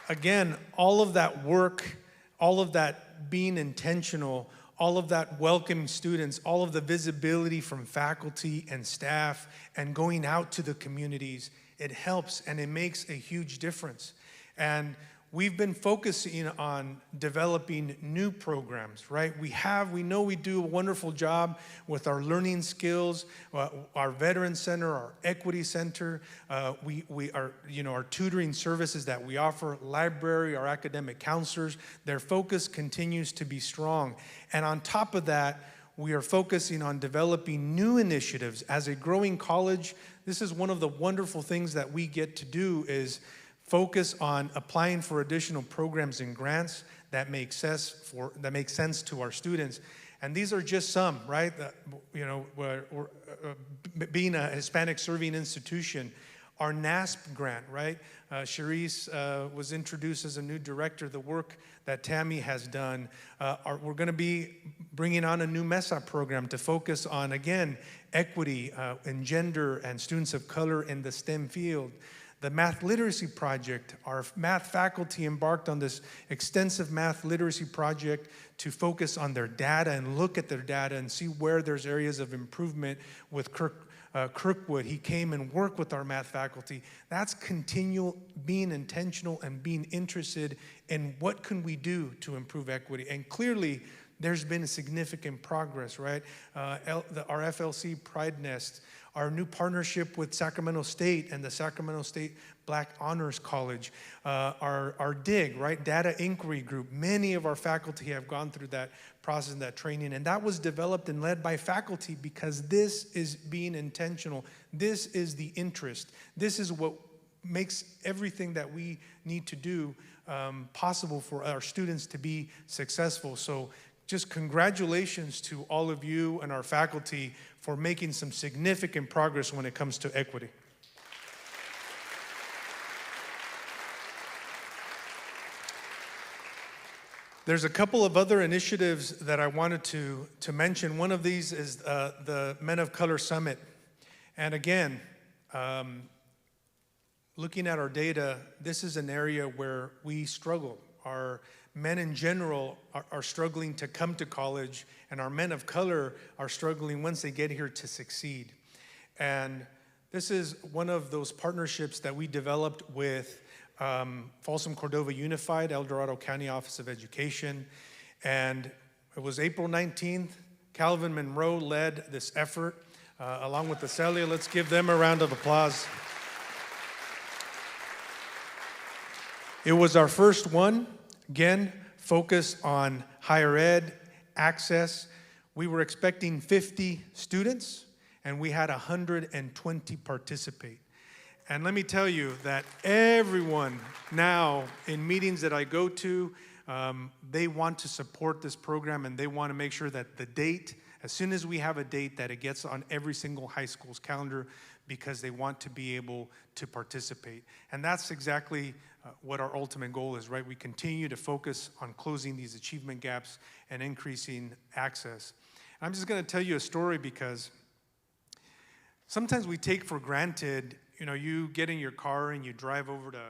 Again, all of that work, all of that being intentional, all of that welcoming students, all of the visibility from faculty and staff and going out to the communities, it helps and it makes a huge difference. And we've been focusing on developing new programs, right? We know we do a wonderful job with our learning skills, our Veteran Center, our Equity Center, our tutoring services that we offer, library, our academic counselors. Their focus continues to be strong. And on top of that, we are focusing on developing new initiatives. As a growing college, this is one of the wonderful things that we get to do is focus on applying for additional programs and grants that make sense to our students. And these are just some, right? Being a Hispanic serving institution, our NASP grant, right? Charisse was introduced as a new director. The work that Tammy has done, we're going to be bringing on a new MESA program to focus on, again, equity and gender and students of color in the STEM field. The Math Literacy Project, our math faculty embarked on this extensive math literacy project to focus on their data and look at their data and see where there's areas of improvement with Kirkwood. He came and worked with our math faculty. That's continual being intentional and being interested in what can we do to improve equity. And clearly, there's been significant progress, right? Our FLC Pride Nest, our new partnership with Sacramento State and the Sacramento State Black Honors College, our DIG, right, Data Inquiry Group. Many of our faculty have gone through that process and that training, and that was developed and led by faculty because this is being intentional. This is the interest. This is what makes everything that we need to do possible for our students to be successful. So just congratulations to all of you and our faculty for making some significant progress when it comes to equity. There's a couple of other initiatives that I wanted to mention. One of these is the Men of Color Summit. And again, looking at our data, this is an area where we struggle. Our men in general are struggling to come to college, and our men of color are struggling once they get here to succeed. And this is one of those partnerships that we developed with Folsom Cordova Unified, El Dorado County Office of Education. And it was April 19th. Calvin Monroe led this effort along with the Celia. Let's give them a round of applause. It was our first one. Again, focused on higher ed, access. We were expecting 50 students, and we had 120 participate. And let me tell you that everyone now in meetings that I go to, they want to support this program, and they want to make sure that the date, as soon as we have a date, that it gets on every single high school's calendar, because they want to be able to participate. And that's exactly what our ultimate goal is, right? We continue to focus on closing these achievement gaps and increasing access. I'm just going to tell you a story because sometimes we take for granted, you get in your car and you drive over to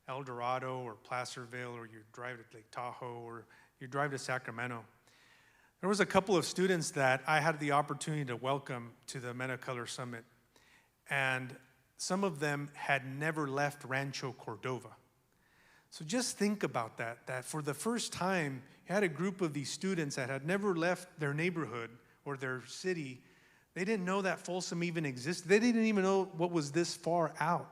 El Dorado or Placerville, or you drive to Lake Tahoe, or you drive to Sacramento. There was a couple of students that I had the opportunity to welcome to the Metacolor Summit, and some of them had never left Rancho Cordova. So just think about that for the first time, you had a group of these students that had never left their neighborhood or their city. They didn't know that Folsom even existed. They didn't even know what was this far out.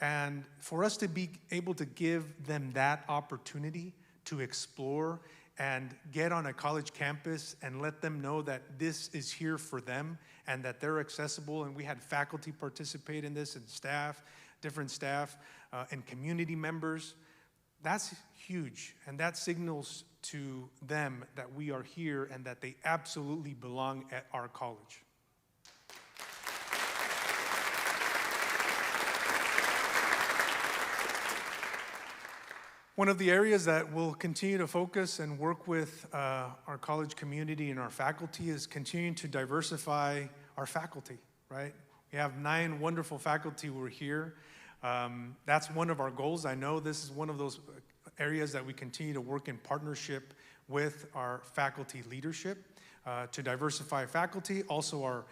And for us to be able to give them that opportunity to explore and get on a college campus and let them know that this is here for them and that they're accessible. And we had faculty participate in this, and staff, different staff, and community members. That's huge, and that signals to them that we are here and that they absolutely belong at our college. One of the areas that we'll continue to focus and work with our college community and our faculty is continuing to diversify our faculty, right? We have 9 wonderful faculty who are here. That's one of our goals. I know this is one of those areas that we continue to work in partnership with our faculty leadership to diversify faculty, also our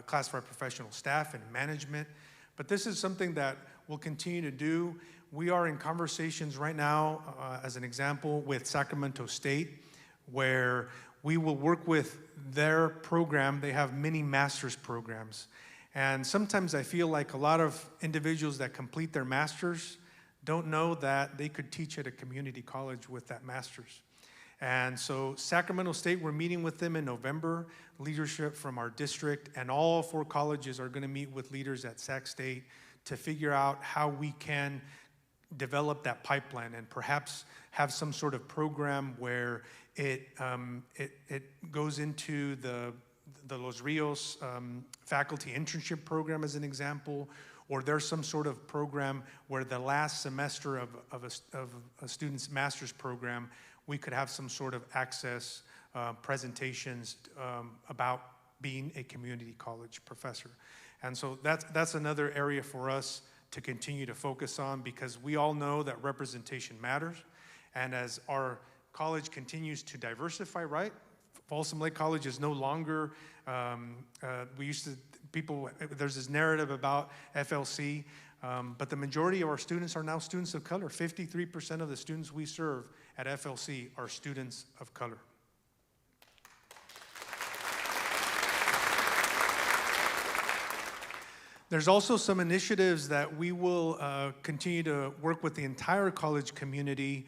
classified professional staff and management. But this is something that we'll continue to do. We are in conversations right now, as an example, with Sacramento State, where we will work with their program. They have many master's programs. And sometimes I feel like a lot of individuals that complete their master's don't know that they could teach at a community college with that master's. And so Sacramento State, we're meeting with them in November. Leadership from our district and all 4 colleges are going to meet with leaders at Sac State to figure out how we can develop that pipeline and perhaps have some sort of program where it goes into the Los Rios faculty internship program as an example, or there's some sort of program where the last semester of a student's master's program, we could have some sort of access presentations about being a community college professor. And so that's another area for us to continue to focus on, because we all know that representation matters. And as our college continues to diversify, right? Folsom Lake College is no longer, there's this narrative about FLC, but the majority of our students are now students of color. 53% of the students we serve at FLC are students of color. There's also some initiatives that we will continue to work with the entire college community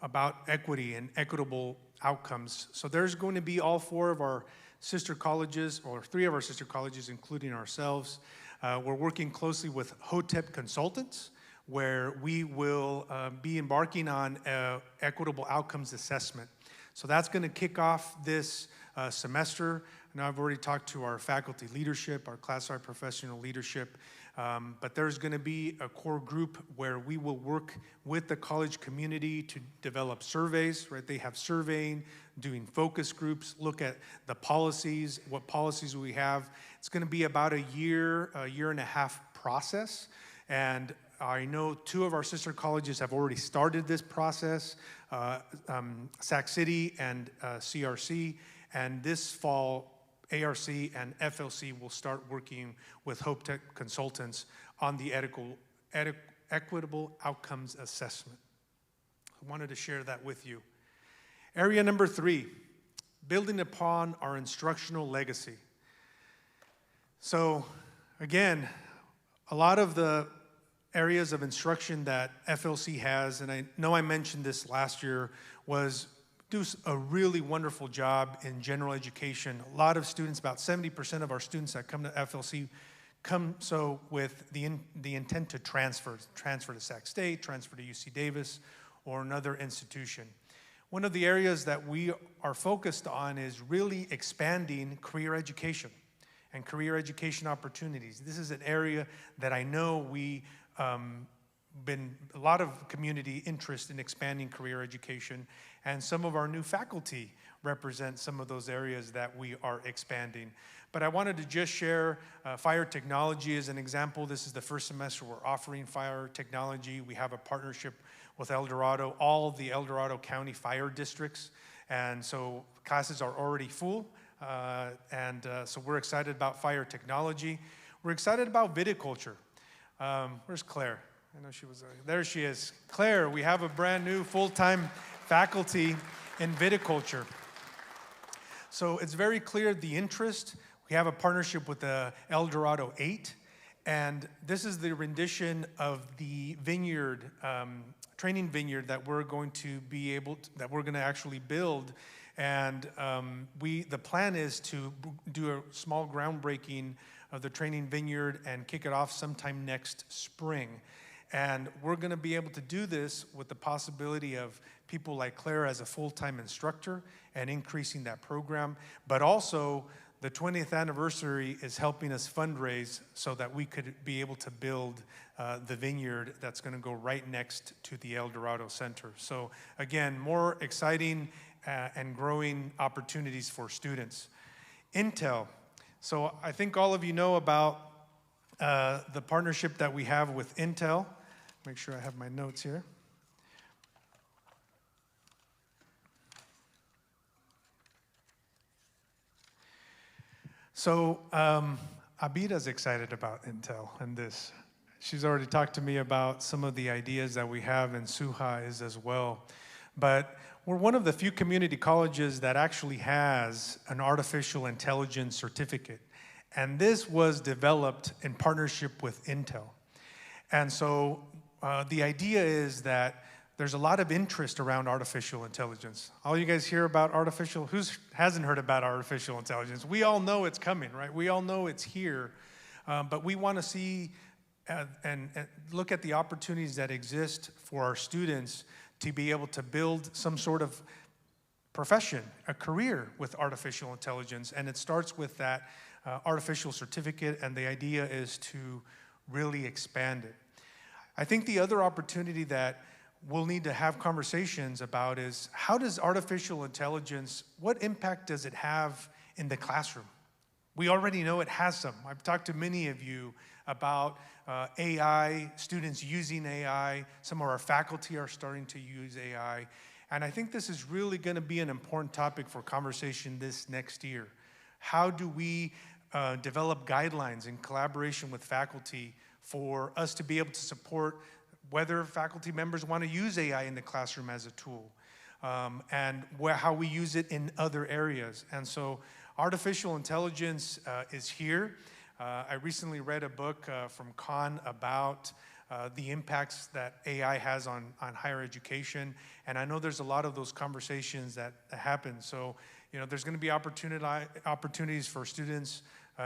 about equity and equitable outcomes. So there's going to be all 4 of our sister colleges, or 3 of our sister colleges, including ourselves. We're working closely with HOTEP Consultants, where we will be embarking on equitable outcomes assessment. So that's going to kick off this semester. Now, I've already talked to our faculty leadership, our classified professional leadership, but there's going to be a core group where we will work with the college community to develop surveys, right? They have surveying, doing focus groups, look at the policies, what policies we have. It's going to be about a year and a half process, and I know 2 of our sister colleges have already started this process, Sac City and CRC, and this fall, ARC and FLC will start working with HOTEP Consultants on the equitable outcomes assessment. I wanted to share that with you. Area number 3, building upon our instructional legacy. So again, a lot of the areas of instruction that FLC has, and I know I mentioned this last year, was do a really wonderful job in general education. A lot of students, about 70% of our students that come to FLC come so with the intent to transfer to Sac State, transfer to UC Davis, or another institution. One of the areas that we are focused on is really expanding career education and career education opportunities. This is an area that I know we been a lot of community interest in expanding career education, and some of our new faculty represent some of those areas that we are expanding. But I wanted to just share fire technology as an example. This is the first semester we're offering fire technology. We have a partnership with El Dorado, all of the El Dorado County fire districts, and so classes are already full, so we're excited about fire technology. We're excited about viticulture. Where's Claire? I know she was there. She is. Claire, we have a brand new full-time faculty in viticulture. So it's very clear the interest. We have a partnership with the El Dorado 8, and this is the rendition of the vineyard, training vineyard that we're going to actually build. And the plan is to do a small groundbreaking of the training vineyard and kick it off sometime next spring. And we're going to be able to do this with the possibility of people like Claire as a full-time instructor and increasing that program. But also, the 20th anniversary is helping us fundraise so that we could be able to build the vineyard that's going to go right next to the El Dorado Center. So again, more exciting and growing opportunities for students. Intel. So I think all of you know about the partnership that we have with Intel. Make sure I have my notes here. So Abida's excited about Intel and this. She's already talked to me about some of the ideas that we have, and Suha is as well. But we're one of the few community colleges that actually has an artificial intelligence certificate. And this was developed in partnership with Intel. And so the idea is that there's a lot of interest around artificial intelligence. All you guys hear about who hasn't heard about artificial intelligence? We all know it's coming, right? We all know it's here. But we want to see and look at the opportunities that exist for our students to be able to build some sort of profession, a career with artificial intelligence. And it starts with that artificial certificate, and the idea is to really expand it. I think the other opportunity that we'll need to have conversations about is, how does artificial intelligence, what impact does it have in the classroom? We already know it has some. I've talked to many of you about AI, students using AI. Some of our faculty are starting to use AI. And I think this is really going to be an important topic for conversation this next year. How do we develop guidelines in collaboration with faculty for us to be able to support whether faculty members want to use AI in the classroom as a tool, and how we use it in other areas. And so artificial intelligence is here. I recently read a book from Khan about the impacts that AI has on higher education, and I know there's a lot of those conversations that happen. So, there's going to be opportunities for students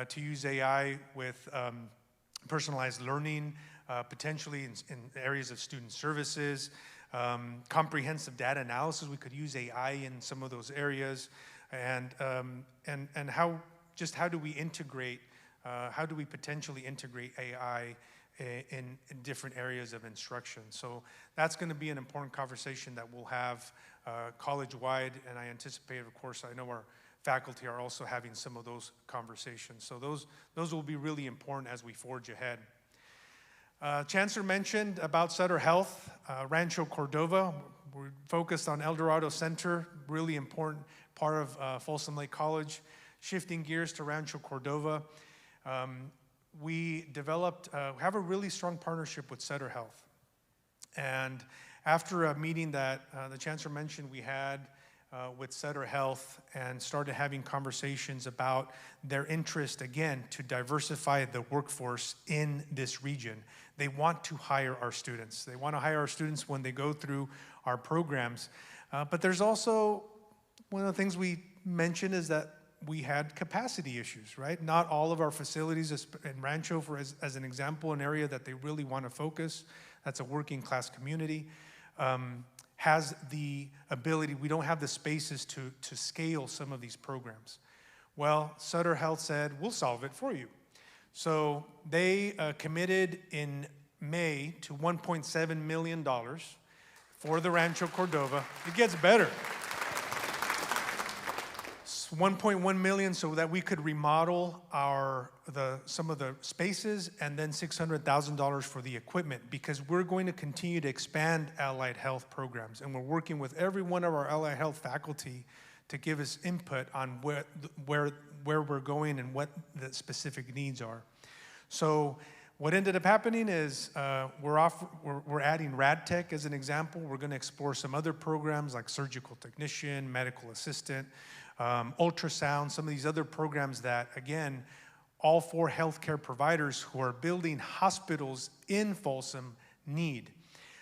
to use AI with personalized learning, potentially in areas of student services, comprehensive data analysis. We could use AI in some of those areas, and how do we integrate? How do we potentially integrate AI in different areas of instruction? So that's going to be an important conversation that we'll have college-wide, and I anticipate, of course, I know our faculty are also having some of those conversations. So those will be really important as we forge ahead. Chancellor mentioned about Sutter Health, Rancho Cordova. We're focused on El Dorado Center, really important part of Folsom Lake College. Shifting gears to Rancho Cordova, we have a really strong partnership with Sutter Health. And after a meeting that the Chancellor mentioned we had with Sutter Health, and started having conversations about their interest, again, to diversify the workforce in this region. They want to hire our students. They want to hire our students when they go through our programs. But there's also, one of the things we mentioned is that we had capacity issues, right? Not all of our facilities in Rancho, as an example, an area that they really want to focus, that's a working class community, has the ability, we don't have the spaces to scale some of these programs. Well, Sutter Health said, we'll solve it for you. So they committed in May to $1.7 million for the Rancho Cordova. It gets better. 1.1 million so that we could remodel some of the spaces, and then $600,000 for the equipment, because we're going to continue to expand allied health programs, and we're working with every one of our allied health faculty to give us input on where we're going and what the specific needs are. So what ended up happening is we're adding RadTech as an example. We're going to explore some other programs like surgical technician, medical assistant, ultrasound, some of these other programs that, again, all 4 healthcare providers who are building hospitals in Folsom need.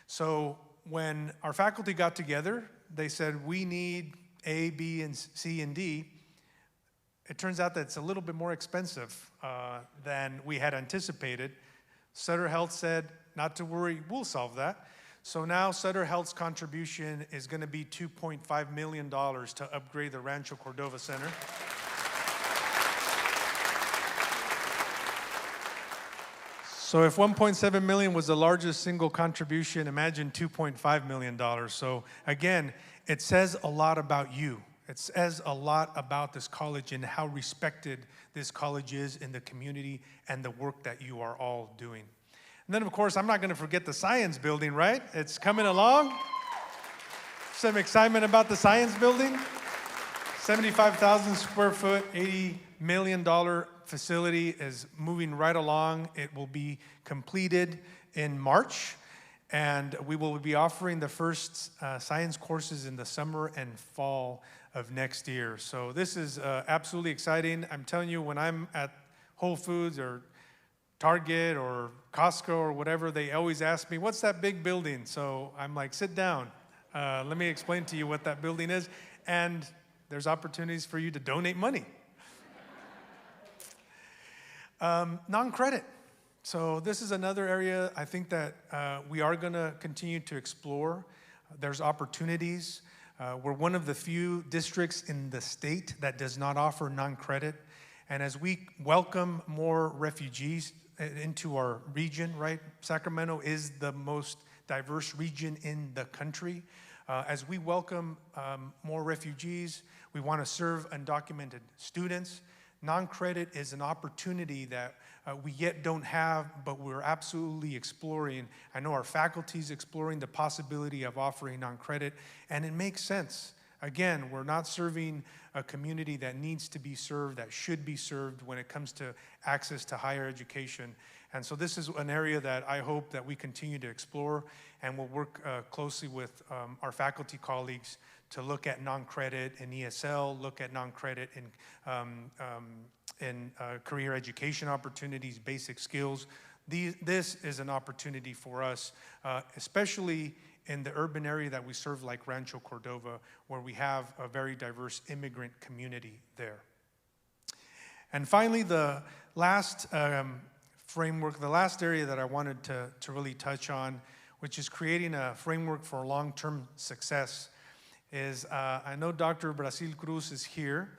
So when our faculty got together, they said, we need A, B, and C, and D. It turns out that it's a little bit more expensive than we had anticipated. Sutter Health said, not to worry, we'll solve that. So now Sutter Health's contribution is going to be $2.5 million to upgrade the Rancho Cordova Center. So if 1.7 million was the largest single contribution, imagine $2.5 million. So again, it says a lot about you. It says a lot about this college and how respected this college is in the community and the work that you are all doing. And then, of course, I'm not going to forget the science building, right? It's coming along. Some excitement about the science building. 75,000 square foot, $80 million facility is moving right along. It will be completed in March, and we will be offering the first science courses in the summer and fall of next year. So this is absolutely exciting. I'm telling you, when I'm at Whole Foods or Target or Costco or whatever, they always ask me, what's that big building? So I'm like, sit down. Let me explain to you what that building is. And there's opportunities for you to donate money. Non-credit. So this is another area I think that we are going to continue to explore. There's opportunities. We're one of the few districts in the state that does not offer non-credit. And as we welcome more refugees into our region, right? Sacramento is the most diverse region in the country. As we welcome more refugees, we want to serve undocumented students. Non-credit is an opportunity that we yet don't have, but we're absolutely exploring. I know our faculty is exploring the possibility of offering non-credit, and it makes sense. Again, we're not serving a community that needs to be served, that should be served when it comes to access to higher education. And so this is an area that I hope that we continue to explore, and we'll work closely with our faculty colleagues to look at non-credit in ESL, look at non-credit in career education opportunities, basic skills. This is an opportunity for us, especially in the urban area that we serve, like Rancho Cordova, where we have a very diverse immigrant community there. And finally, the last framework, the last area that I wanted to really touch on, which is creating a framework for long-term success, is I know Dr. Brasil Cruz is here,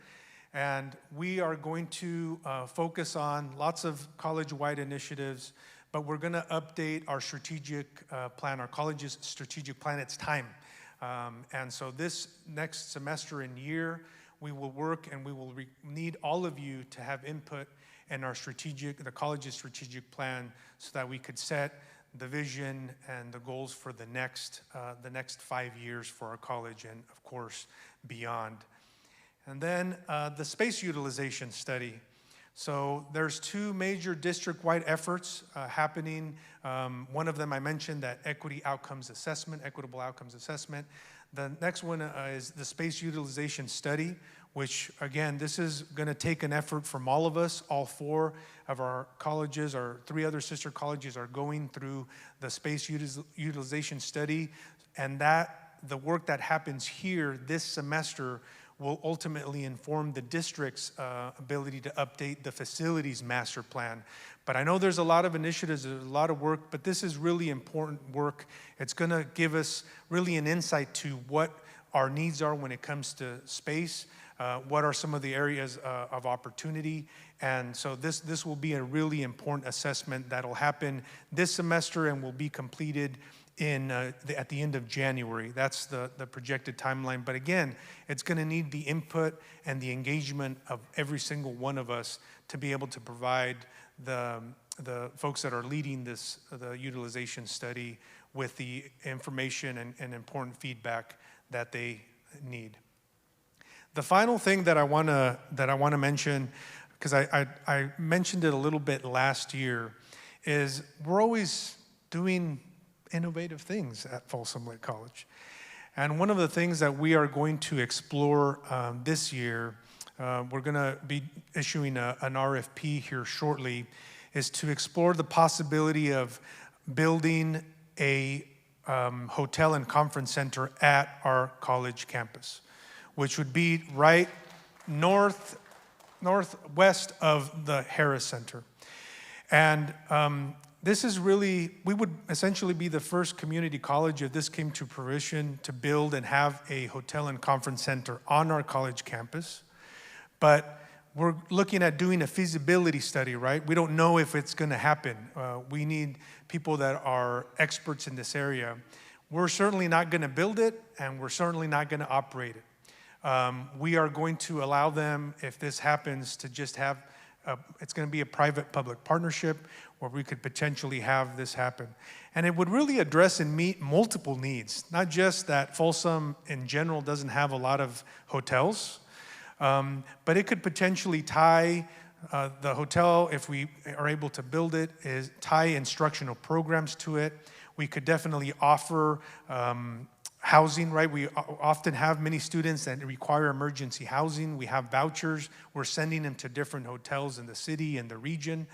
and we are going to focus on lots of college-wide initiatives, but we're going to update our strategic plan, our college's strategic plan. It's time. And so this next semester and year, we will work and we will need all of you to have input in our the college's strategic plan, so that we could set the vision and the goals for the next 5 years for our college, and of course, beyond. And then the space utilization study. So there's 2 major district-wide efforts happening. One of them I mentioned, that equitable outcomes assessment. The next one is the space utilization study, which again, this is gonna take an effort from all of us. All 4 of our colleges, our 3 other sister colleges, are going through the space utilization study. And the work that happens here this semester will ultimately inform the district's ability to update the facilities master plan. But I know there's a lot of initiatives, there's a lot of work, but this is really important work. It's gonna give us really an insight to what our needs are when it comes to space, what are some of the areas of opportunity. And so this will be a really important assessment that'll happen this semester and will be completed at the end of January. That's the projected timeline. But again, it's going to need the input and the engagement of every single one of us to be able to provide the folks that are leading the utilization study with the information and important feedback that they need. The final thing that I want to mention, because I mentioned it a little bit last year, is we're always doing innovative things at Folsom Lake College. And one of the things that we are going to explore this year, we're going to be issuing an RFP here shortly, is to explore the possibility of building a hotel and conference center at our college campus, which would be right northwest of the Harris Center. And this is really, we would essentially be the first community college, if this came to fruition, to build and have a hotel and conference center on our college campus. But we're looking at doing a feasibility study, right? We don't know if it's going to happen. We need people that are experts in this area. We're certainly not going to build it, and we're certainly not going to operate it. We are going to allow them, if this happens, to just have, it's going to be a private-public partnership where we could potentially have this happen. And it would really address and meet multiple needs, not just that Folsom in general doesn't have a lot of hotels, but it could potentially tie the hotel, if we are able to build it, is tie instructional programs to it. We could definitely offer housing, right? We often have many students that require emergency housing. We have vouchers. We're sending them to different hotels in the city and the region.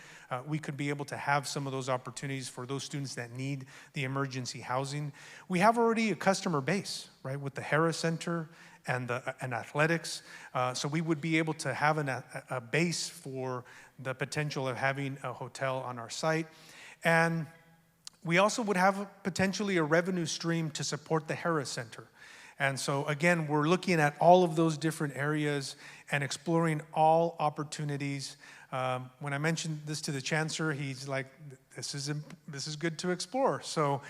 We could be able to have some of those opportunities for those students that need the emergency housing. We have already a customer base, right, with the Harris Center and athletics. So we would be able to have a base for the potential of having a hotel on our site. And we also would have potentially a revenue stream to support the Harris Center. And so again, we're looking at all of those different areas and exploring all opportunities. When I mentioned this to the chancellor, he's like, this is good to explore. So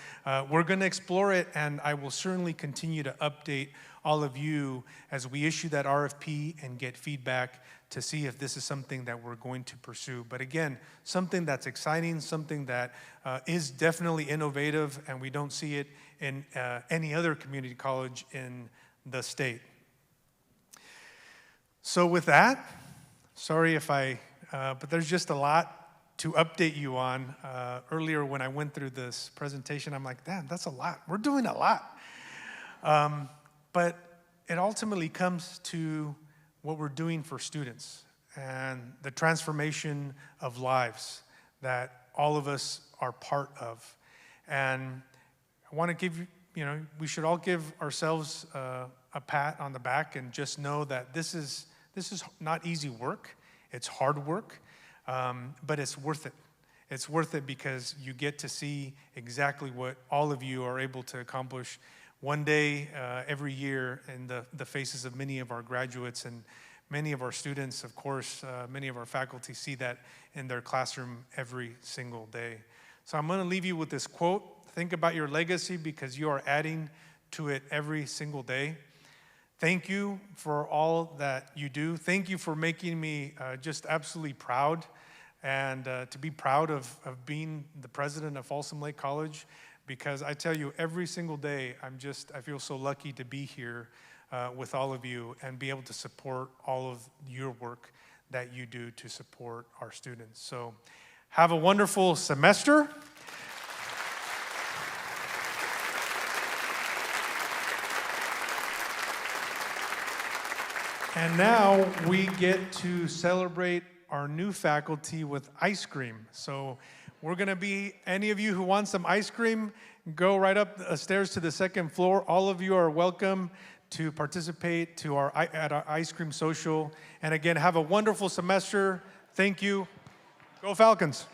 we're going to explore it, and I will certainly continue to update all of you as we issue that RFP and get feedback to see if this is something that we're going to pursue. But again, something that's exciting, something that is definitely innovative, and we don't see it in any other community college in the state. So with that, sorry if but there's just a lot to update you on. Earlier when I went through this presentation, I'm like, damn, that's a lot. We're doing a lot. But it ultimately comes to what we're doing for students and the transformation of lives that all of us are part of. And I want to give you, we should all give ourselves a pat on the back and just know that this is not easy work. It's hard work, but it's worth it. It's worth it because you get to see exactly what all of you are able to accomplish one day every year in the faces of many of our graduates and many of our students. Of course, many of our faculty see that in their classroom every single day. So I'm going to leave you with this quote. Think about your legacy because you are adding to it every single day. Thank you for all that you do. Thank you for making me just absolutely proud and to be proud of being the president of Folsom Lake College, because I tell you, every single day, I feel so lucky to be here with all of you and be able to support all of your work that you do to support our students. So have a wonderful semester. And now we get to celebrate our new faculty with ice cream. So we're gonna be, any of you who want some ice cream, go right up the stairs to the second floor. All of you are welcome to participate at our ice cream social. And again, have a wonderful semester. Thank you. Go Falcons.